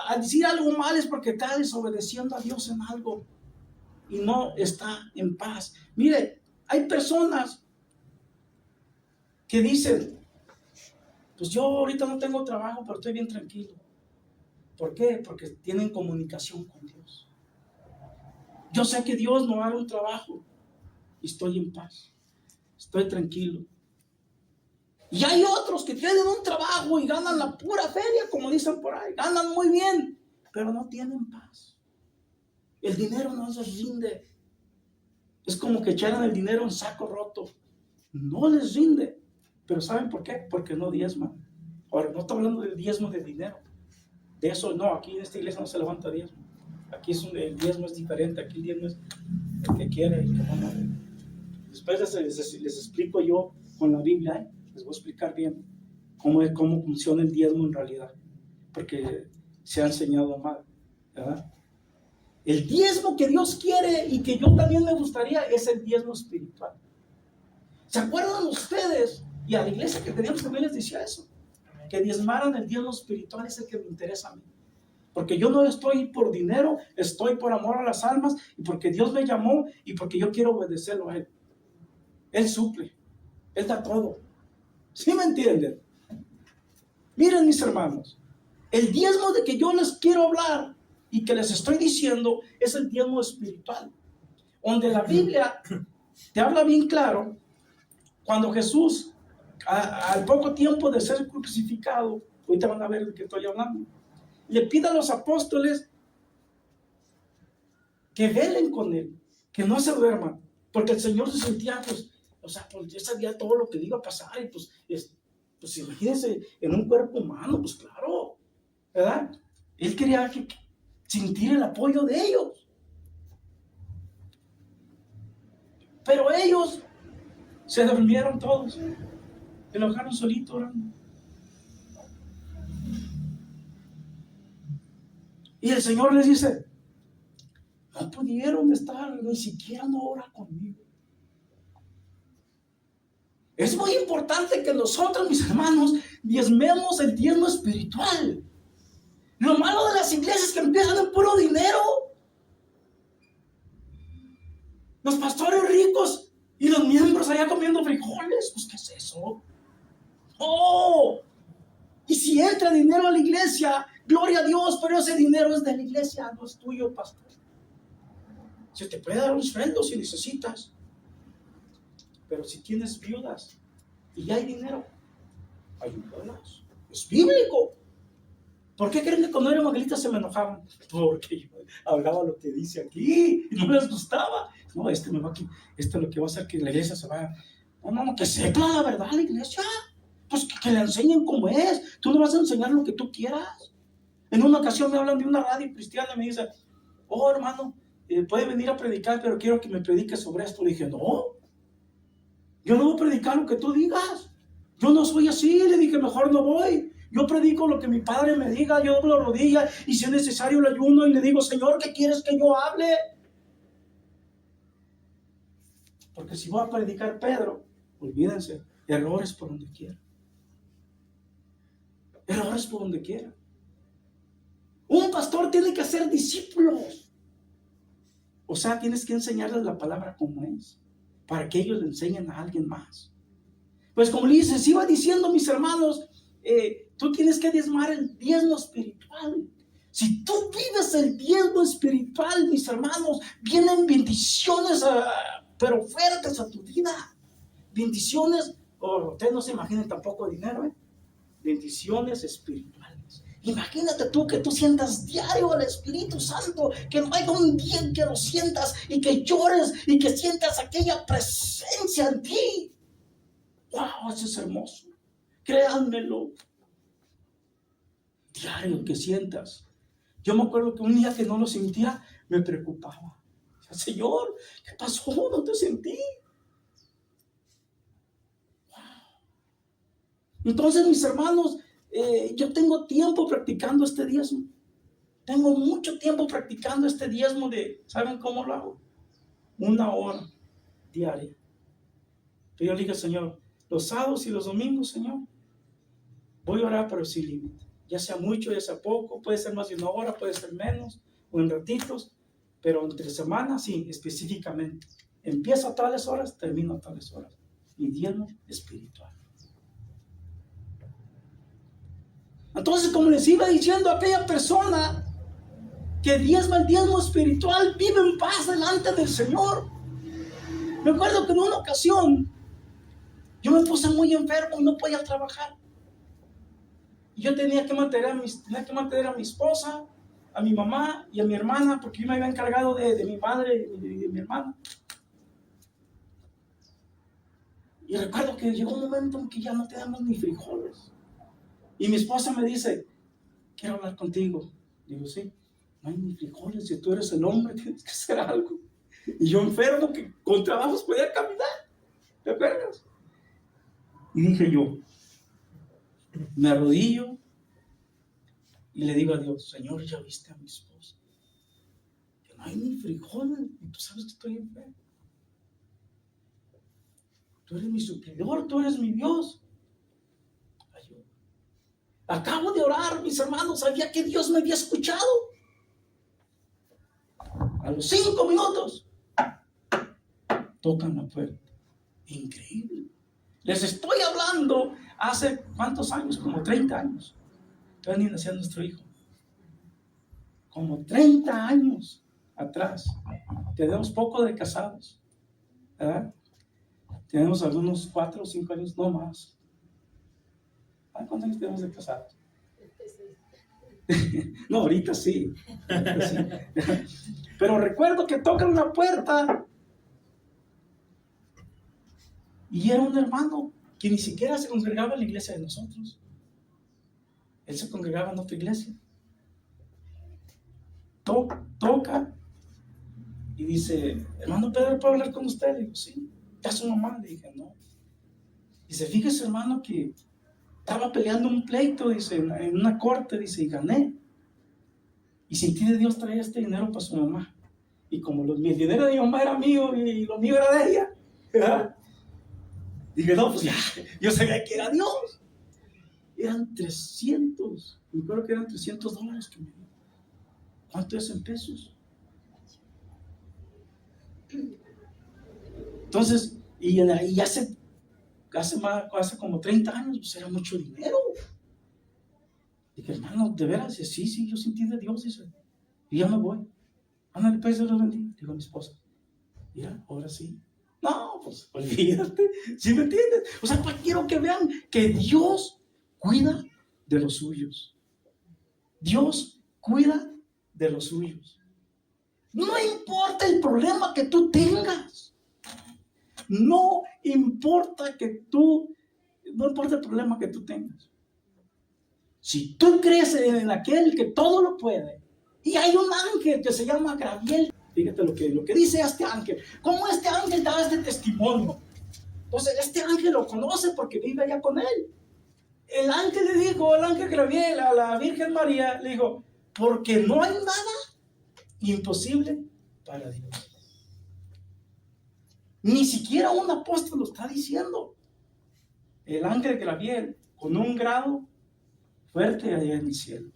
Al decir algo mal es porque está desobedeciendo a Dios en algo. Y no está en paz. Mire, hay personas que dicen, pues yo ahorita no tengo trabajo, pero estoy bien tranquilo. ¿Por qué? Porque tienen comunicación con Dios. Yo sé que Dios me va a dar un trabajo y estoy en paz, estoy tranquilo. Y hay otros que tienen un trabajo y ganan la pura feria, como dicen por ahí, ganan muy bien, pero no tienen paz. El dinero no les rinde. Es como que echaran el dinero en saco roto. No les rinde. Pero ¿saben por qué? Porque no diezman. Ahora, no estoy hablando del diezmo de dinero. De eso no, aquí en esta iglesia no se levanta diezmo. Aquí el diezmo es diferente. Aquí el diezmo es el que quiere y el que no. Después les explico yo con la Biblia, les voy a explicar bien cómo funciona el diezmo en realidad, porque se ha enseñado mal, ¿verdad? El diezmo que Dios quiere y que yo también me gustaría es el diezmo espiritual. ¿Se acuerdan ustedes? Y a la iglesia que teníamos también les decía eso, que diezmaran el diezmo espiritual. Es el que me interesa a mí. Porque yo no estoy por dinero, estoy por amor a las almas y porque Dios me llamó y porque yo quiero obedecerlo a Él. Él suple. Él da todo. ¿Sí me entienden? Miren, mis hermanos, el diezmo de que yo les quiero hablar y que les estoy diciendo es el diezmo espiritual, donde la Biblia te habla bien claro. Cuando Jesús, al poco tiempo de ser crucificado, ahorita van a ver de qué estoy hablando, le pide a los apóstoles que velen con él, que no se duerman, porque el Señor se sentía, pues, o sea, pues ya sabía todo lo que le iba a pasar, y pues imagínense, en un cuerpo humano, pues claro, ¿verdad? Él quería sentir el apoyo de ellos, pero ellos se durmieron todos, y lo dejaron solito orando. Y el Señor les dice, no pudieron estar ni siquiera una hora conmigo. Es muy importante que nosotros, mis hermanos, diezmemos el diezmo espiritual. Lo malo de las iglesias es que empiezan en puro dinero. Los pastores ricos y los miembros allá comiendo frijoles. Pues, ¿qué es eso? ¡Oh! Y si entra dinero a la iglesia, gloria a Dios, pero ese dinero es de la iglesia, no es tuyo, pastor. Se te puede dar un sueldo si necesitas. Pero si tienes viudas y ya hay dinero, ayúdalas. Es bíblico. ¿Por qué creen que cuando era evangelista se me enojaban? Porque yo hablaba lo que dice aquí y no les gustaba. No, me va aquí, lo que va a hacer que la iglesia se vaya. No, que sepa la verdad la iglesia. Pues que le enseñen cómo es. Tú no vas a enseñar lo que tú quieras. En una ocasión me hablan de una radio cristiana y me dicen, oh hermano, puede venir a predicar, pero quiero que me predique sobre esto. Le dije, no, yo no voy a predicar lo que tú digas. Yo no soy así. Le dije, mejor no voy. Yo predico lo que mi padre me diga. Yo doblo rodillas y si es necesario le ayuno y le digo, Señor, ¿qué quieres que yo hable? Porque si voy a predicar Pedro, olvídense, errores por donde quiera. Errores por donde quiera. Un pastor tiene que hacer discípulos. O sea, tienes que enseñarles la palabra como es, para que ellos le enseñen a alguien más. Pues como les iba diciendo, mis hermanos, tú tienes que diezmar el diezmo espiritual. Si tú vives el diezmo espiritual, mis hermanos, vienen bendiciones, pero fuertes a tu vida. Bendiciones, ustedes no se imaginen tampoco dinero, bendiciones espirituales. Imagínate tú que tú sientas diario al Espíritu Santo, que no haya un día en que lo sientas y que llores y que sientas aquella presencia en ti. ¡Wow! Eso es hermoso. Créanmelo. Diario que sientas. Yo me acuerdo que un día que no lo sentía, me preocupaba. Señor, ¿qué pasó? No te sentí. ¡Wow! Entonces, mis hermanos, yo tengo tiempo practicando este diezmo. Tengo mucho tiempo practicando este diezmo ¿saben cómo lo hago? 1 hora diaria. Pero yo le dije, Señor, los sábados y los domingos, Señor, voy a orar, pero sin límite. Ya sea mucho, ya sea poco, puede ser más de 1 hora, puede ser menos, o en ratitos, pero entre semanas, sí, específicamente. Empiezo a tales horas, termino a tales horas. Mi diezmo espiritual. Entonces, como les iba diciendo a aquella persona que diezma el diezmo espiritual, vive en paz delante del Señor. Me acuerdo que en una ocasión yo me puse muy enfermo y no podía trabajar. Y yo tenía que mantener a mi esposa, a mi mamá y a mi hermana, porque yo me había encargado de mi madre y de mi hermana. Y recuerdo que llegó un momento en que ya no teníamos ni frijoles. Y mi esposa me dice, quiero hablar contigo. Digo, sí, no hay ni frijoles, si tú eres el hombre tienes que hacer algo. Y yo enfermo, que con trabajos podía caminar, ¿te acuerdas? Y dije yo, me arrodillo y le digo a Dios, Señor, ya viste a mi esposa, que no hay ni frijoles, y tú sabes que estoy enfermo. Tú eres mi suplidor, tú eres mi Dios. Ayúdame. Acabo de orar, mis hermanos, sabía que Dios me había escuchado. A los 5 minutos, tocan la puerta. Increíble. Les estoy hablando hace ¿cuántos años? Como 30 años. Todavía ni nacía nuestro hijo. Como 30 años atrás. Tenemos poco de casados, ¿verdad? Tenemos algunos 4 o 5 años, no más. ¿Cuántos años tenemos de casados? No, ahorita sí. Pero recuerdo que tocan la puerta y era un hermano que ni siquiera se congregaba en la iglesia de nosotros. Él se congregaba en otra iglesia. Toca y dice: hermano Pedro, ¿puedo hablar con usted? Le digo: sí. ¿Ya su mamá? Le dije: no. Dice: fíjese, hermano, que estaba peleando un pleito, dice, en una corte, dice, y gané. Y sentí de Dios traer este dinero para su mamá. Y como mi dinero de mi mamá era mío y lo mío era de ella, ¿verdad? Dije: no, pues ya, yo sabía que era Dios. Eran 300, me acuerdo que eran $300 que me dio. ¿Cuánto es en pesos? Entonces, y hace como 30 años, pues era mucho dinero. Dije: hermano, ¿de veras? Dice: sí, yo sentí de Dios, dice. Y ya me voy. Ándale, pues, Dios los bendiga. Digo a mi esposa: mira, ahora sí. No, pues olvídate. ¿Sí me entiendes? O sea, pues quiero que vean que Dios cuida de los suyos. Dios cuida de los suyos. No importa el problema que tú tengas. No importa el problema que tú tengas. Si tú crees en aquel que todo lo puede, y hay un ángel que se llama Gabriel, fíjate lo que dice este ángel. ¿Cómo este ángel da este testimonio? Entonces este ángel lo conoce porque vive allá con él. El ángel le dijo, el ángel Gabriel a la Virgen María, le dijo: porque no hay nada imposible para Dios. Ni siquiera un apóstol lo está diciendo. El ángel Gabriel, con un grado fuerte allá en el cielo.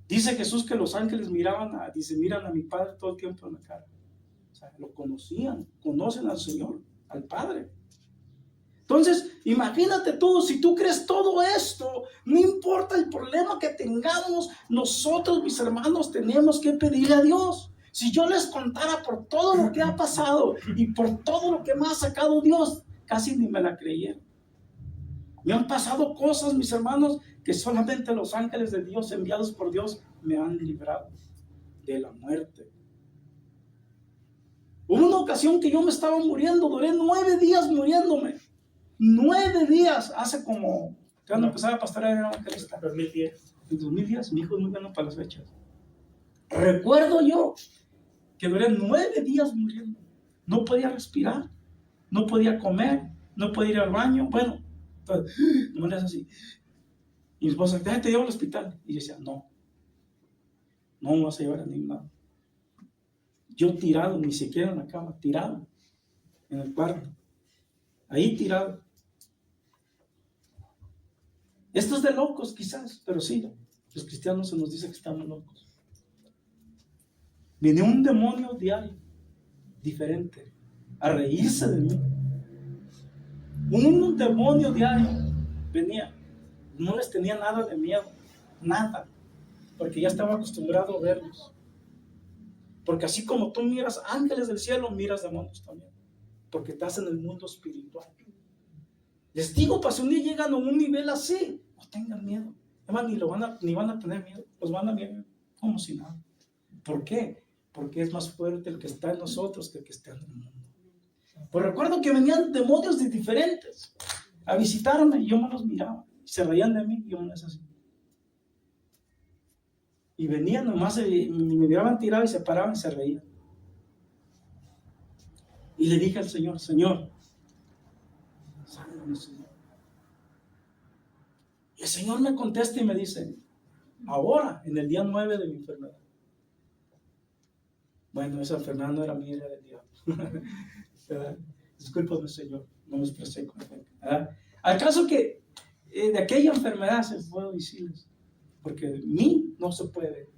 Dice Jesús que los ángeles miran a mi Padre todo el tiempo en la cara. O sea, lo conocen al Señor, al Padre. Entonces, imagínate tú, si tú crees todo esto, no importa el problema que tengamos, nosotros, mis hermanos, tenemos que pedirle a Dios. Si yo les contara por todo lo que ha pasado y por todo lo que me ha sacado Dios, casi ni me la creyeron. Me han pasado cosas, mis hermanos, que solamente los ángeles de Dios, enviados por Dios, me han librado de la muerte. Hubo una ocasión que yo me estaba muriendo, duré 9 días muriéndome. 9 días, hace como, cuando empezaba a pastorear, ¿qué está? 2010. En 2010, mi hijo es muy bueno para las fechas. Recuerdo yo que duré 9 días muriendo. No podía respirar, no podía comer, no podía ir al baño. Bueno, no me así. Y mi esposa: déjate, llevo al hospital. Y yo decía: no me vas a llevar a ningún lado. Yo tirado, ni siquiera en la cama, tirado en el cuarto, ahí tirado. Esto es de locos quizás, pero sí, los cristianos se nos dice que estamos locos. Viene un demonio diario, diferente, a reírse de mí. Un demonio diario venía. No les tenía nada de miedo, nada, porque ya estaba acostumbrado a verlos. Porque así como tú miras ángeles del cielo, miras demonios también, porque estás en el mundo espiritual. Les digo, para si un día llegan a un nivel así, no tengan miedo. Además, ni van a tener miedo, los van a ver como si nada. ¿Por qué? Porque es más fuerte el que está en nosotros que el que está en el mundo. Pues recuerdo que venían demonios de diferentes a visitarme y yo me los miraba. Y se reían de mí y yo no es así. Y venían nomás, me miraban tirado y se paraban y se reían. Y le dije al Señor: Señor, sálvame, Señor. Y el Señor me contesta y me dice: ahora, en el día 9 de mi enfermedad. Bueno, esa enfermedad no era mía, era del diablo. Discúlpame, Señor, no me expresé con fe. Al caso que de aquella enfermedad se puedo decirles, porque de mí no se puede.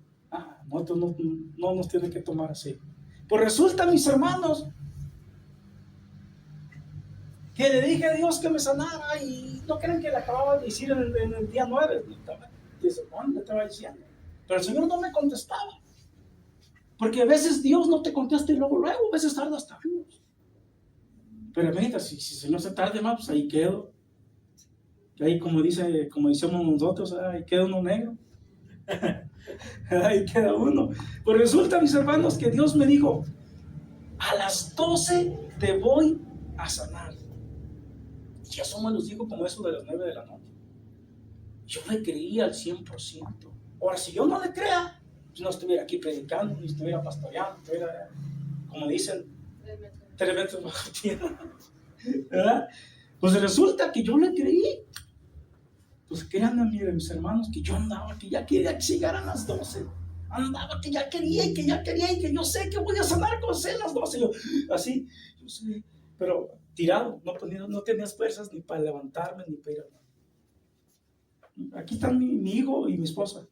Nosotros no nos tienen que tomar así. Pues resulta, mis hermanos, que le dije a Dios que me sanara y no creen que le acababa de decir en el día 9, ¿desde cuándo le estaba diciendo? Pero el Señor no me contestaba, porque a veces Dios no te contesta y luego, a veces tarda hasta años. Pero imagínate, si el Señor se tarde más, pues ahí quedo. Ahí como decimos nosotros, ahí queda uno negro. Ahí queda uno. Pues resulta, mis hermanos, que Dios me dijo, a las 12 te voy a sanar. Y eso me los dijo como eso de las 9 de la noche. Yo le creía al 100%. Ahora, si yo no le crea, pues no estuviera aquí predicando, ni estuviera pastoreando, estuviera, como dicen, 3 metros bajo tierra. ¿Verdad? Pues resulta que yo le creí. Pues créanme, mis hermanos, que yo andaba, que ya quería que llegaran las 12. Andaba que ya quería y que yo sé que voy a sanar con las 12. Yo, así, yo sé, pero tirado, no tenía fuerzas ni para levantarme ni para ir a nada. Aquí están mi hijo y mi esposa,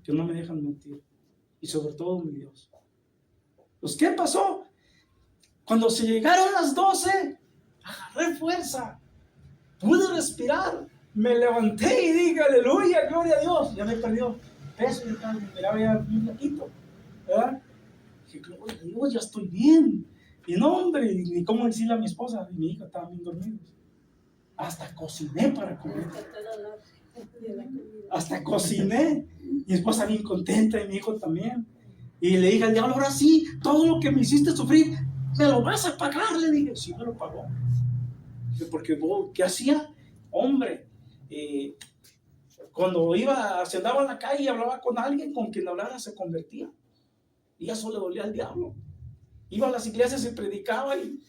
que no me dejan mentir, y sobre todo mi Dios. Pues, ¿qué pasó? Cuando se llegaron las 12, agarré fuerza, pude respirar, me levanté y dije, aleluya, gloria a Dios. Ya me perdió peso, me miraba ya un flaquito, ¿verdad? Dije, gloria a Dios, ya estoy bien. Y no, hombre, ni cómo decirle a mi esposa y mi hija, estaban bien dormidos. Hasta cociné para comer. Hasta cociné. Mi esposa bien contenta y mi hijo también. Y le dije al diablo, ahora sí, todo lo que me hiciste sufrir, ¿me lo vas a pagar? Le dije, sí, me lo pagó. Porque, ¿qué hacía? Hombre, cuando se andaba en la calle y hablaba con alguien, con quien hablara se convertía. Y eso le dolía al diablo. Iba a las iglesias y predicaba y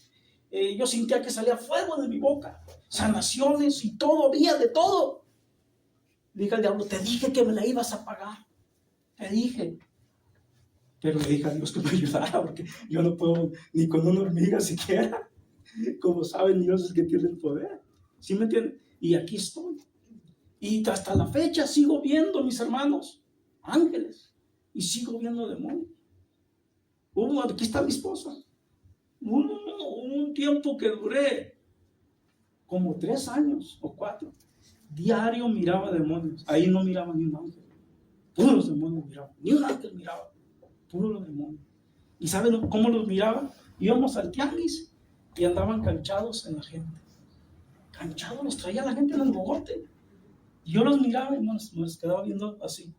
yo sentía que salía fuego de mi boca, sanaciones y todo, había de todo. Le dije al diablo, te dije que me la ibas a pagar, te dije. Pero le dije a Dios que me ayudara, porque yo no puedo ni con una hormiga siquiera. Como saben, Dios es que tiene el poder. ¿Sí me entienden? Y aquí estoy. Y hasta la fecha sigo viendo, mis hermanos, ángeles. Y sigo viendo demonios. Aquí está mi esposa. Un tiempo que duré como 3 años o 4. Diario miraba demonios. Ahí no miraba ni un ángel. Puros demonios miraba. Ni un ángel miraba. Puros demonios. ¿Y saben cómo los miraba? Íbamos al tianguis y andaban canchados en la gente. Canchados, los traía la gente en el bogote. Y yo los miraba y me los quedaba viendo así.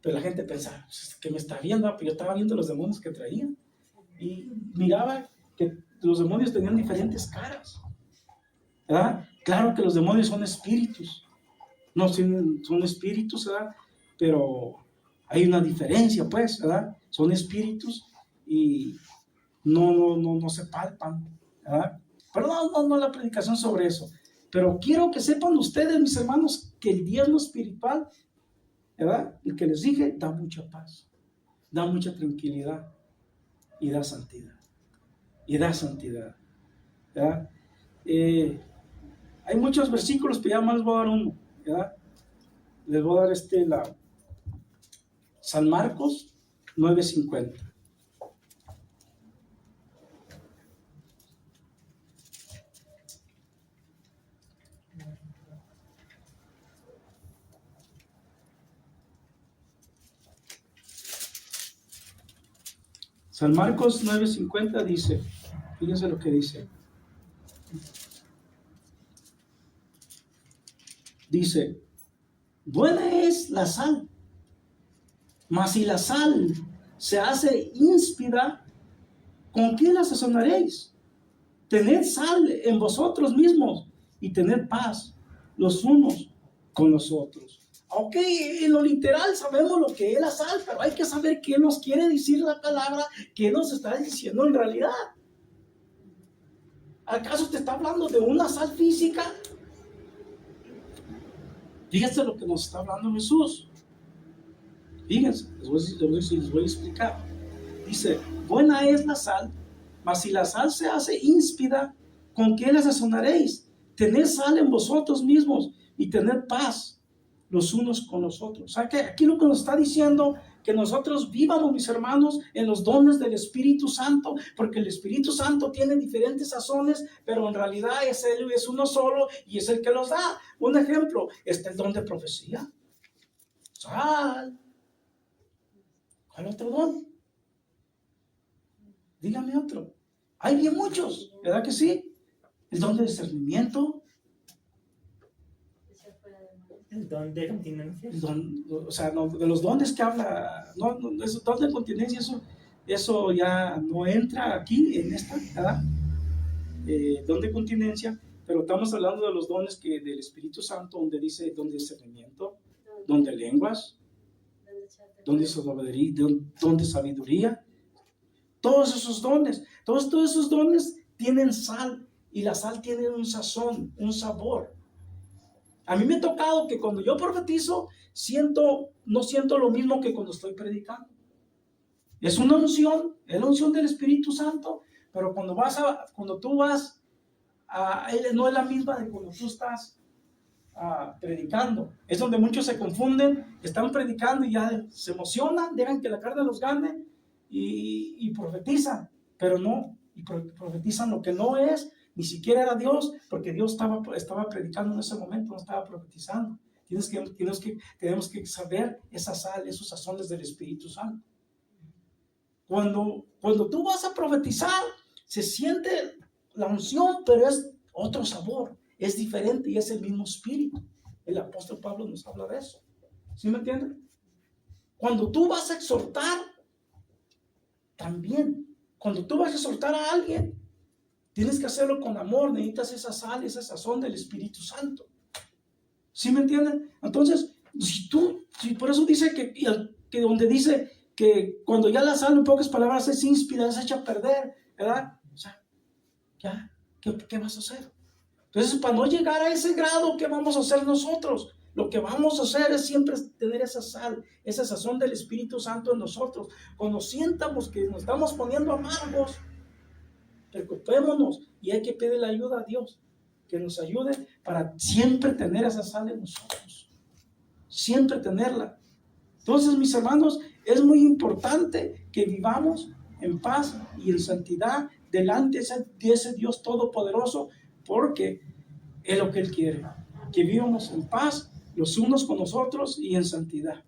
Pero la gente pensaba, que me está viendo, pero yo estaba viendo los demonios que traían. Y miraba que los demonios tenían diferentes caras. ¿Verdad? Claro que los demonios son espíritus. No son espíritus, ¿verdad? Pero hay una diferencia, pues, ¿verdad? Son espíritus y no se palpan, ¿verdad? Pero no la predicación sobre eso. Pero quiero que sepan ustedes, mis hermanos, que el diezmo espiritual, ¿verdad? El que les dije, da mucha paz, da mucha tranquilidad y da santidad. ¿Verdad? Hay muchos versículos, pero ya más les voy a dar uno, ¿verdad? Les voy a dar San Marcos 9:50. San Marcos 9:50 dice, fíjense lo que dice. Dice, buena es la sal, mas si la sal se hace insípida, ¿con qué la sazonaréis? Tened sal en vosotros mismos y tened paz los unos con los otros. Ok, en lo literal sabemos lo que es la sal, pero hay que saber qué nos quiere decir la palabra, qué nos está diciendo en realidad. ¿Acaso te está hablando de una sal física? Fíjense lo que nos está hablando Jesús. Fíjense, les voy a explicar. Dice, buena es la sal, mas si la sal se hace insípida, ¿con qué la sazonaréis? Tened sal en vosotros mismos y tened paz los unos con los otros. O sea que aquí lo que nos está diciendo que nosotros vivamos, mis hermanos, en los dones del Espíritu Santo, porque el Espíritu Santo tiene diferentes sazones, pero en realidad Él es uno solo y es el que los da. Un ejemplo, está el don de profecía. ¿Cuál otro don? Dígame otro. Hay bien muchos, ¿verdad que sí? El don de discernimiento. El don de continencia. O sea, no, de los dones que habla, no, eso, don de continencia, eso ya no entra aquí en esta, ¿verdad? Don de continencia, pero estamos hablando de los dones del Espíritu Santo, donde dice don de discernimiento, don de lenguas, don de sabiduría, todos esos dones, todos esos dones tienen sal, y la sal tiene un sazón, un sabor. A mí me ha tocado que cuando yo profetizo, no siento lo mismo que cuando estoy predicando. Es una unción, es la unción del Espíritu Santo, pero cuando tú vas no es la misma de cuando tú estás predicando. Es donde muchos se confunden, están predicando y ya se emocionan, dejan que la carne los gane y profetizan, pero no, y profetizan lo que no es. Ni siquiera era Dios, porque Dios estaba predicando en ese momento, no estaba profetizando. Tenemos que saber esa sal, esos sazones del Espíritu Santo. Cuando tú vas a profetizar, se siente la unción, pero es otro sabor, es diferente y es el mismo Espíritu. El apóstol Pablo nos habla de eso. ¿Sí me entienden? Cuando tú vas a exhortar, también, cuando tú vas a exhortar a alguien, tienes que hacerlo con amor, necesitas esa sal, ese sazón del Espíritu Santo. ¿Sí me entienden? Entonces, si por eso dice que donde dice que cuando ya la sal, en pocas palabras, es inspirada, es hecha a perder, ¿verdad? O sea, ya, ¿qué vas a hacer? Entonces, para no llegar a ese grado, ¿qué vamos a hacer nosotros? Lo que vamos a hacer es siempre tener esa sal, esa sazón del Espíritu Santo en nosotros. Cuando sientamos que nos estamos poniendo amargos, preocupémonos y hay que pedirle ayuda a Dios, que nos ayude para siempre tener esa sal en nosotros, siempre tenerla. Entonces, mis hermanos, es muy importante que vivamos en paz y en santidad delante de ese Dios todopoderoso, porque es lo que Él quiere, que vivamos en paz los unos con los otros y en santidad.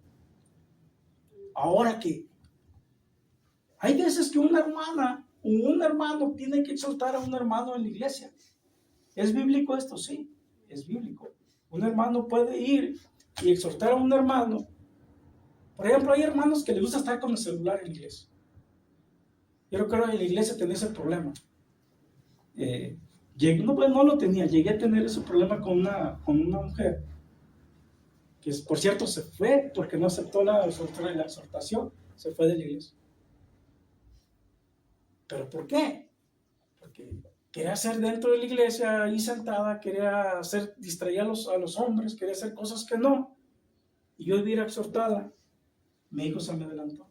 Ahora que hay veces que una hermana o un hermano tiene que exhortar a un hermano en la iglesia. ¿Es bíblico esto? Sí, es bíblico. Un hermano puede ir y exhortar a un hermano. Por ejemplo, hay hermanos que les gusta estar con el celular en la iglesia. Yo creo que en la iglesia tenía ese problema. No lo tenía, llegué a tener ese problema con una mujer, que por cierto se fue porque no aceptó la exhortación, se fue de la iglesia. ¿Pero por qué? Porque quería hacer dentro de la iglesia, ahí sentada, quería distraer a los hombres, quería hacer cosas que no. Y yo iba exhortada. Mi hijo se me adelantó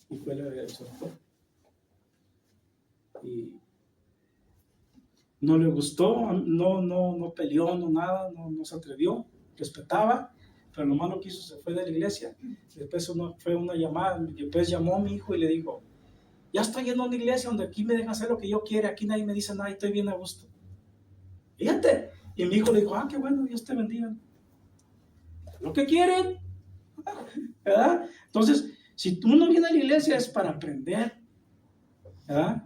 y fue la exhortó. Y no le gustó, no peleó, no nada, no se atrevió, respetaba, pero lo malo que hizo, se fue de la iglesia. Después fue una llamada, después llamó a mi hijo y le dijo: ya estoy yendo a una iglesia donde aquí me dejan hacer lo que yo quiera, aquí nadie me dice nada y estoy bien a gusto. Fíjate. Y mi hijo le dijo: qué bueno, Dios te bendiga. Lo que quieren, ¿verdad? Entonces, si uno viene a la iglesia es para aprender, ¿verdad?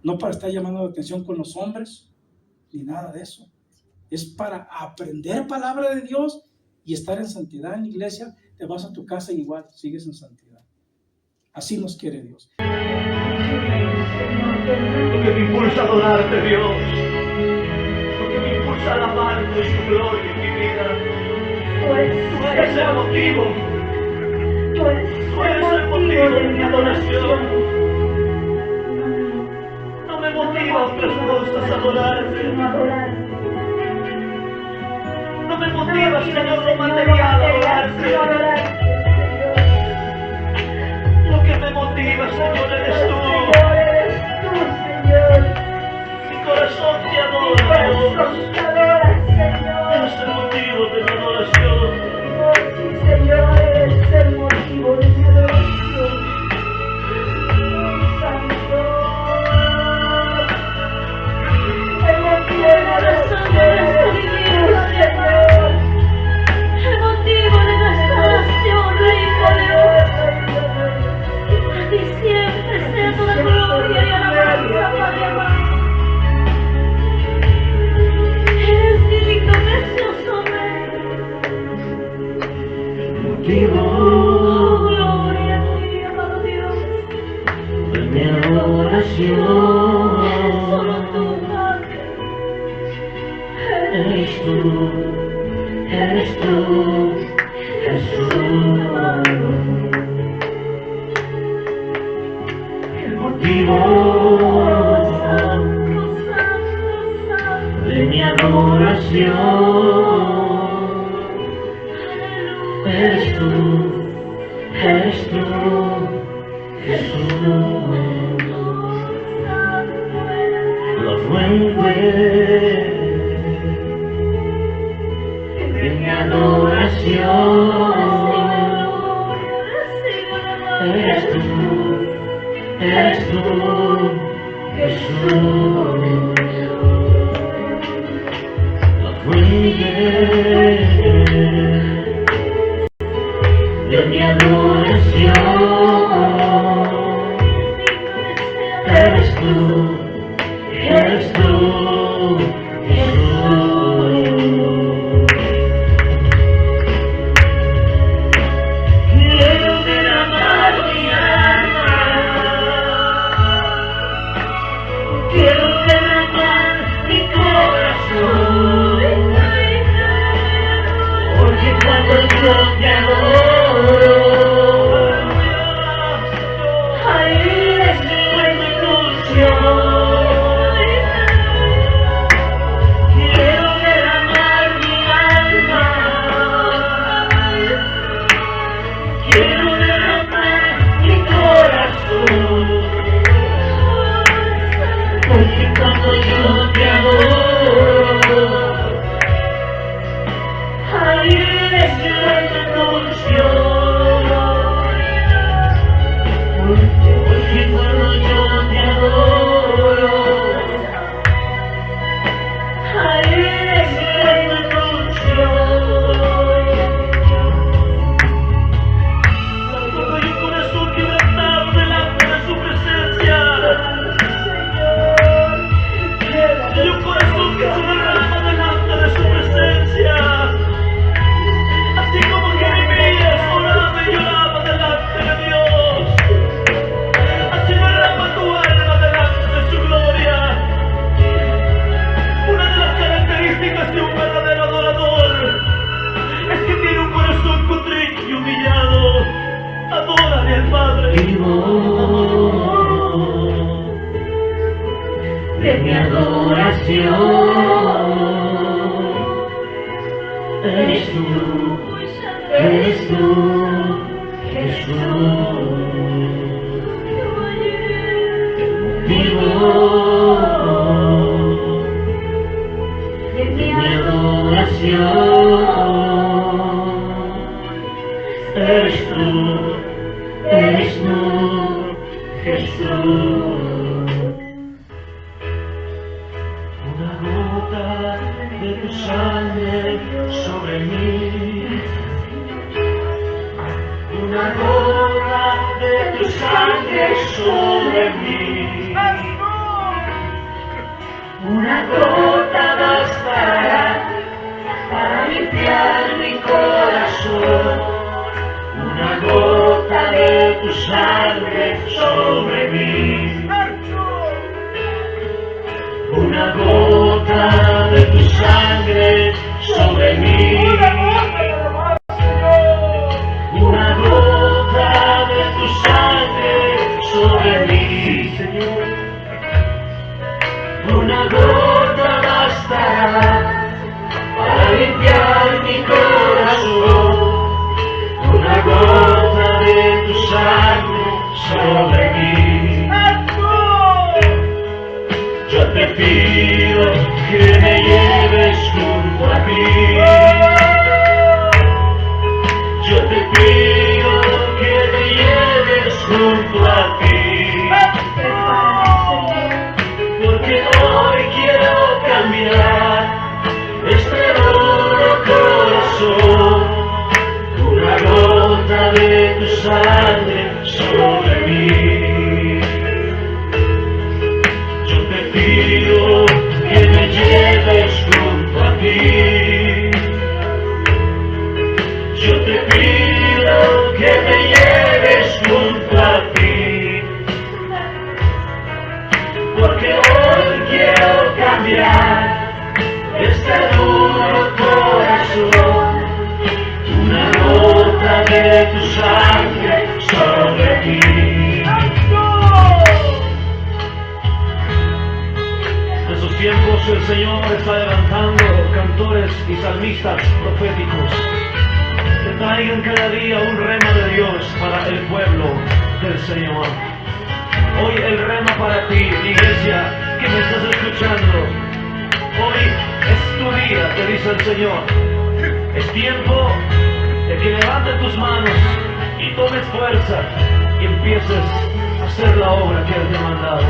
No para estar llamando la atención con los hombres, ni nada de eso. Es para aprender palabra de Dios y estar en santidad en la iglesia. Te vas a tu casa y igual sigues en santidad. Así nos quiere Dios. Lo que me impulsa a adorarte, Dios. Lo que me impulsa a alabarte y tu gloria en mi vida. Tú eres el motivo. Tú eres el motivo de mi adoración. No me motivas, pero me gustas adorarte. No me motivas, Señor, lo material a adorarte. Lo que me motiva, Señor, eres tú. Mi corazón te adora, Dios. Eres el motivo de mi adoración. Sí, Señor, eres el motivo de mi adoración. eres tú, Jesús. El motivo de mi adoración eres tú, Jesús. La fuente de mi adoración eres tú, Jesús. La fuente de mi adoración eres tú, Jesús. Quiero derramar mi alma, quiero derramar mi corazón, porque cuando yo te adoro, ahí es mi ilusión. Quiero derramar mi alma, quiero derramar mi corazón, porque cuando yo te adoro, ahí es mi ilusión. Porque cuando yo te adoro, ahí es mi ilusión. Cuando hay un corazón quebrantado delante de su presencia, hay un corazón que se derrama delante de su presencia, así como Jeremías oraba y lloraba delante de Dios, así derrama tu alma delante de su gloria. Una de las características de un verdadero adorador es que tiene un corazón contrito y humillado. Adórale al Padre. De mi adoración eres tú, Jesús. Vivo de mi adoración eres tú, Jesús. Una gota de tu sangre sobre mí, una gota de tu sangre sobre mí, una gota bastará para limpiar mi corazón, una gota de tu sangre sobre mí, una gota de tu sangre sobre mí, una gota de tu sangre sobre mí, Señor, una gota bastará para limpiar mi corazón, una gota de tu sangre sobre mí. Yo te pido que me lleves junto a ti. Yo te pido que me lleves junto a ti. Porque hoy quiero cambiar este duro corazón. Una gota de tu sangre sobre mí. Yo te pido que me lleves junto a ti. Yo te pido que me lleves junto a ti. Porque hoy quiero cambiar este duro de tu sangre sobre mí. En estos tiempos el Señor está levantando cantores y salmistas proféticos que traigan cada día un rema de Dios para el pueblo del Señor. Hoy el rema para ti, iglesia, que me estás escuchando. Hoy es tu día, te dice el Señor. Es tiempo de que levantes tus manos y tomes fuerza y empieces a hacer la obra que Él te ha mandado.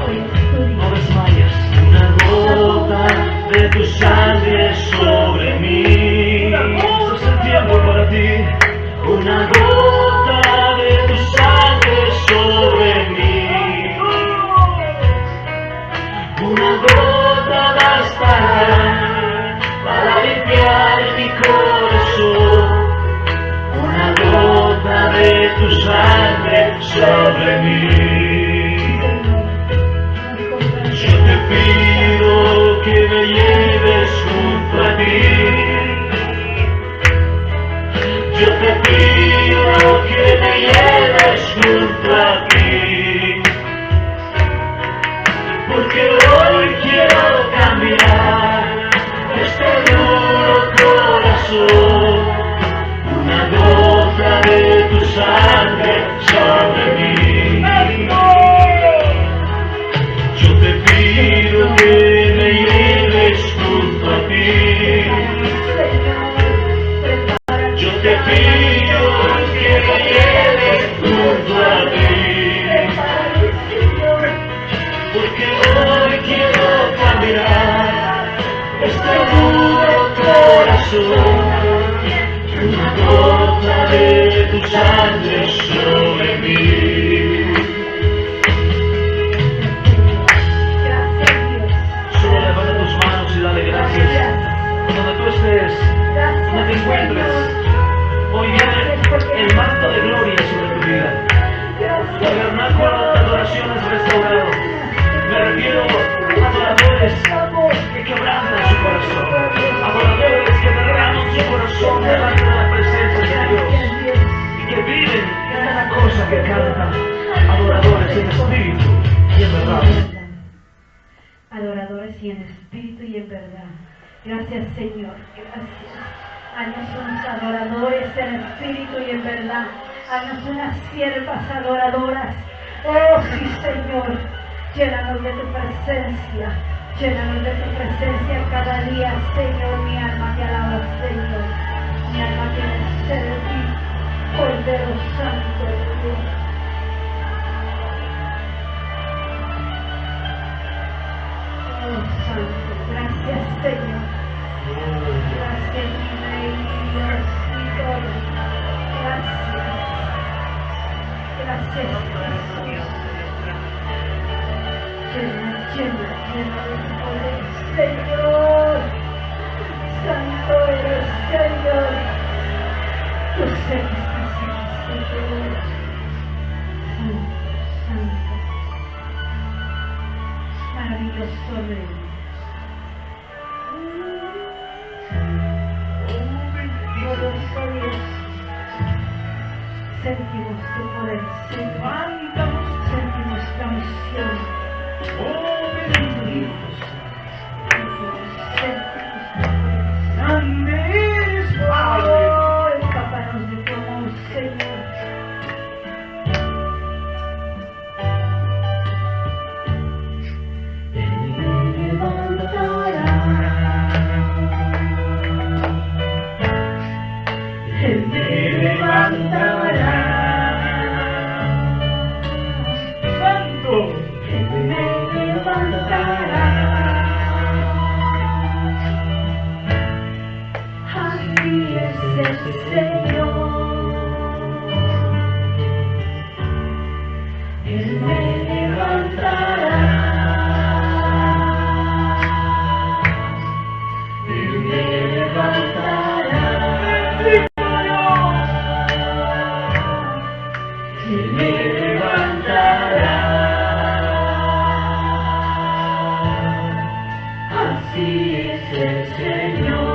No desmayes. Una gota de tu sangre sobre mí. Este es el tiempo para ti. Una gota de tu sangre sobre mí. Una gota bastará para limpiar mi corazón. Una gota de tu sangre sobre mí. Yo te pido que me lleves junto a ti. Yo te pido que me lleves junto a ti. Porque hoy quiero cambiar este duro corazón. Una gota de tu sangre sobre mí. Yo te pido que me lleves junto a ti. Yo te pido que me lleves junto a ti. Porque hoy quiero cambiar este duro corazón. Una gota de tu sangre sobre mí. Solo levanta tus manos y dale gracias. Donde tú estés, donde te encuentres, hoy viene el manto de gloria sobre tu vida. El tabernáculo de adoración es restaurado. Me refiero a adoradores que quebrantan su corazón, adoradores que derraman su corazón delante de la presencia de Dios y que viven en cada cosa que cantan, adoradores en espíritu y en verdad. Adoradores y en espíritu y en verdad. Gracias, Señor, gracias. Haznos unos adoradores en espíritu y en verdad. Haznos unas siervas adoradoras. Oh, sí, Señor. Llénanos de tu presencia. Llénanos de tu presencia cada día, Señor. Mi alma te alaba, Señor. Mi alma tiene sed de ti, Cordero Santo de Dios. Oh, Santo, gracias, Señor. Gracias, mi Rey, mi Dios, mi todo. Gracias. Gracias, Jesús. Llena de tu poder, Señor. Santo eres, Señor. Yo sé que estás aquí, Señor. Santo, santo. Maravilloso Rey. Glorioso Dios. Sentimos tu poder, Señor. Sentimos la unción. Escápanos de tu amor, Señor. Él me levantará. Él me levantará. Santo. Él me levantará. Así es el Señor. Él me levantará. Él me levantará. Él me levantará. Así es el Señor.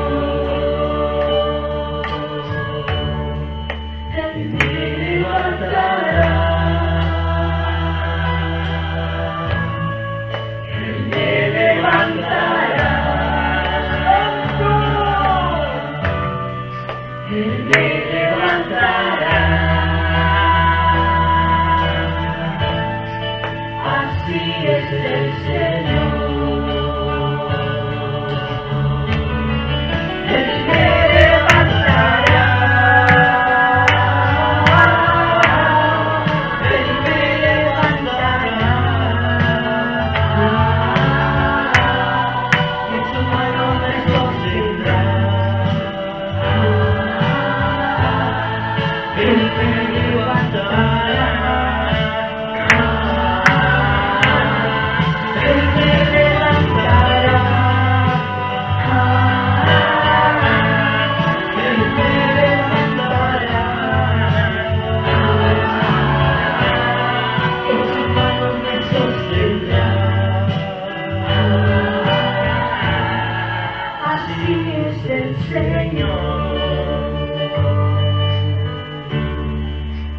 Señor.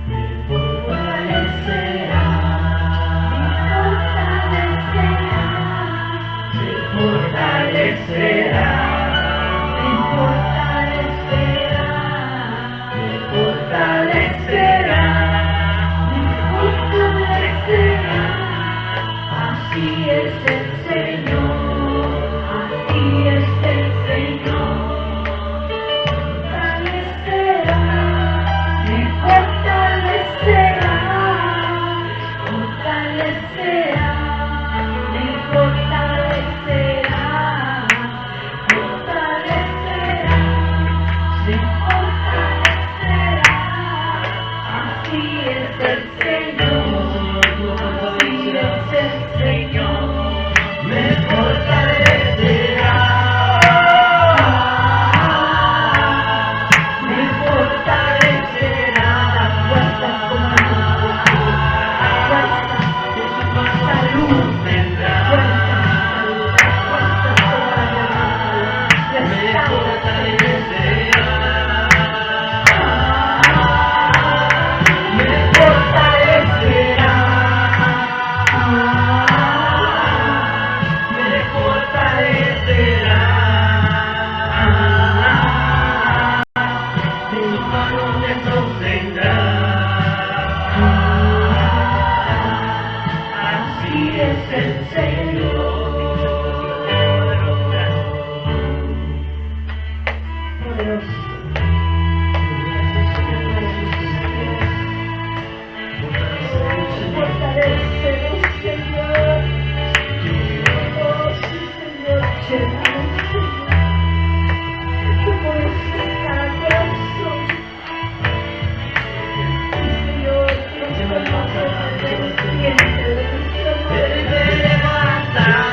Me fortalecerá. Me fortalecerá. Me fortalecerá. Me fortalecerá. Me fortalecerá. Así es el Señor. Así es el Señor. Fortalecerá. Me fortalecerá. Fortalecerá. Me fortalecerá. Fortalecerá. Me fortalecerá. Así es el Señor. Así es el Señor. Me fortalecerá. Me fortalecerá. Fuerzas como fuerzas, salud, tendrá. Fuerzas como la me fortalecerá. Me fortalecerá. Me fortalecerá. De su mano me sostendrá. Así es el Señor. Poderoso. Fortalecenos, Señor. Oh, sí, Señor, llénanos, Señor. Que conoces cada corazón. Sí, Señor, que nos conoces desde los dientes de nuestra madre. Él me levantará.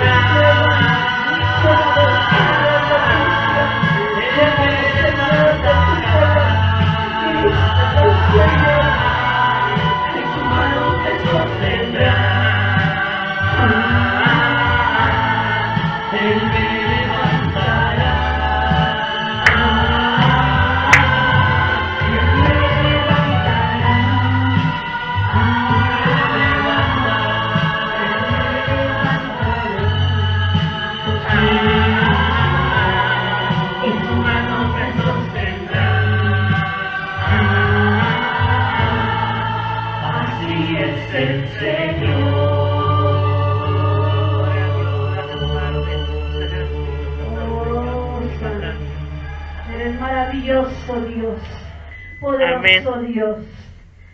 De su mano te sostendrá. Él me levantará. Él me levantará. En su mano me sostendrá. Así es el Señor. Oh, Santo. Eres maravilloso, Dios. Poderoso Dios.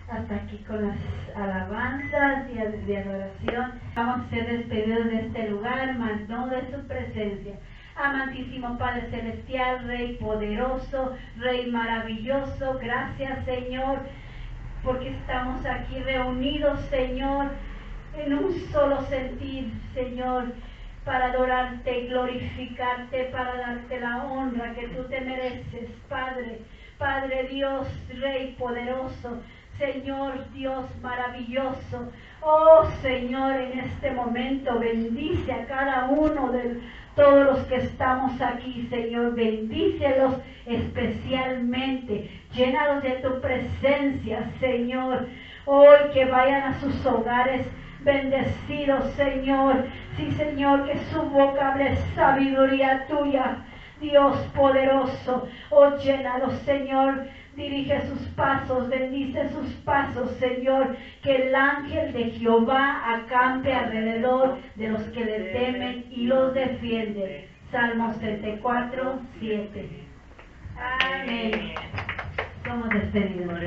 Hasta aquí con las alabanzas y de adoración. Vamos a ser despedidos de este lugar, mas no de su presencia. Amantísimo Padre Celestial, Rey poderoso, Rey maravilloso, gracias, Señor, porque estamos aquí reunidos, Señor, en un solo sentir, Señor, para adorarte, glorificarte, para darte la honra que tú te mereces, Padre. Padre Dios, Rey poderoso, Señor Dios maravilloso. Oh Señor, en este momento bendice a cada uno de todos los que estamos aquí, Señor. Bendícelos especialmente. Llénalos de tu presencia, Señor. Hoy que vayan a sus hogares bendecidos, Señor. Sí, Señor, que su boca hable sabiduría tuya, Dios poderoso. Oh, llénalos, Señor. Dirige sus pasos, bendice sus pasos, Señor. Que el ángel de Jehová acampe alrededor de los que le temen y los defiende. Salmos 34, 7. Amén. Somos despedidos.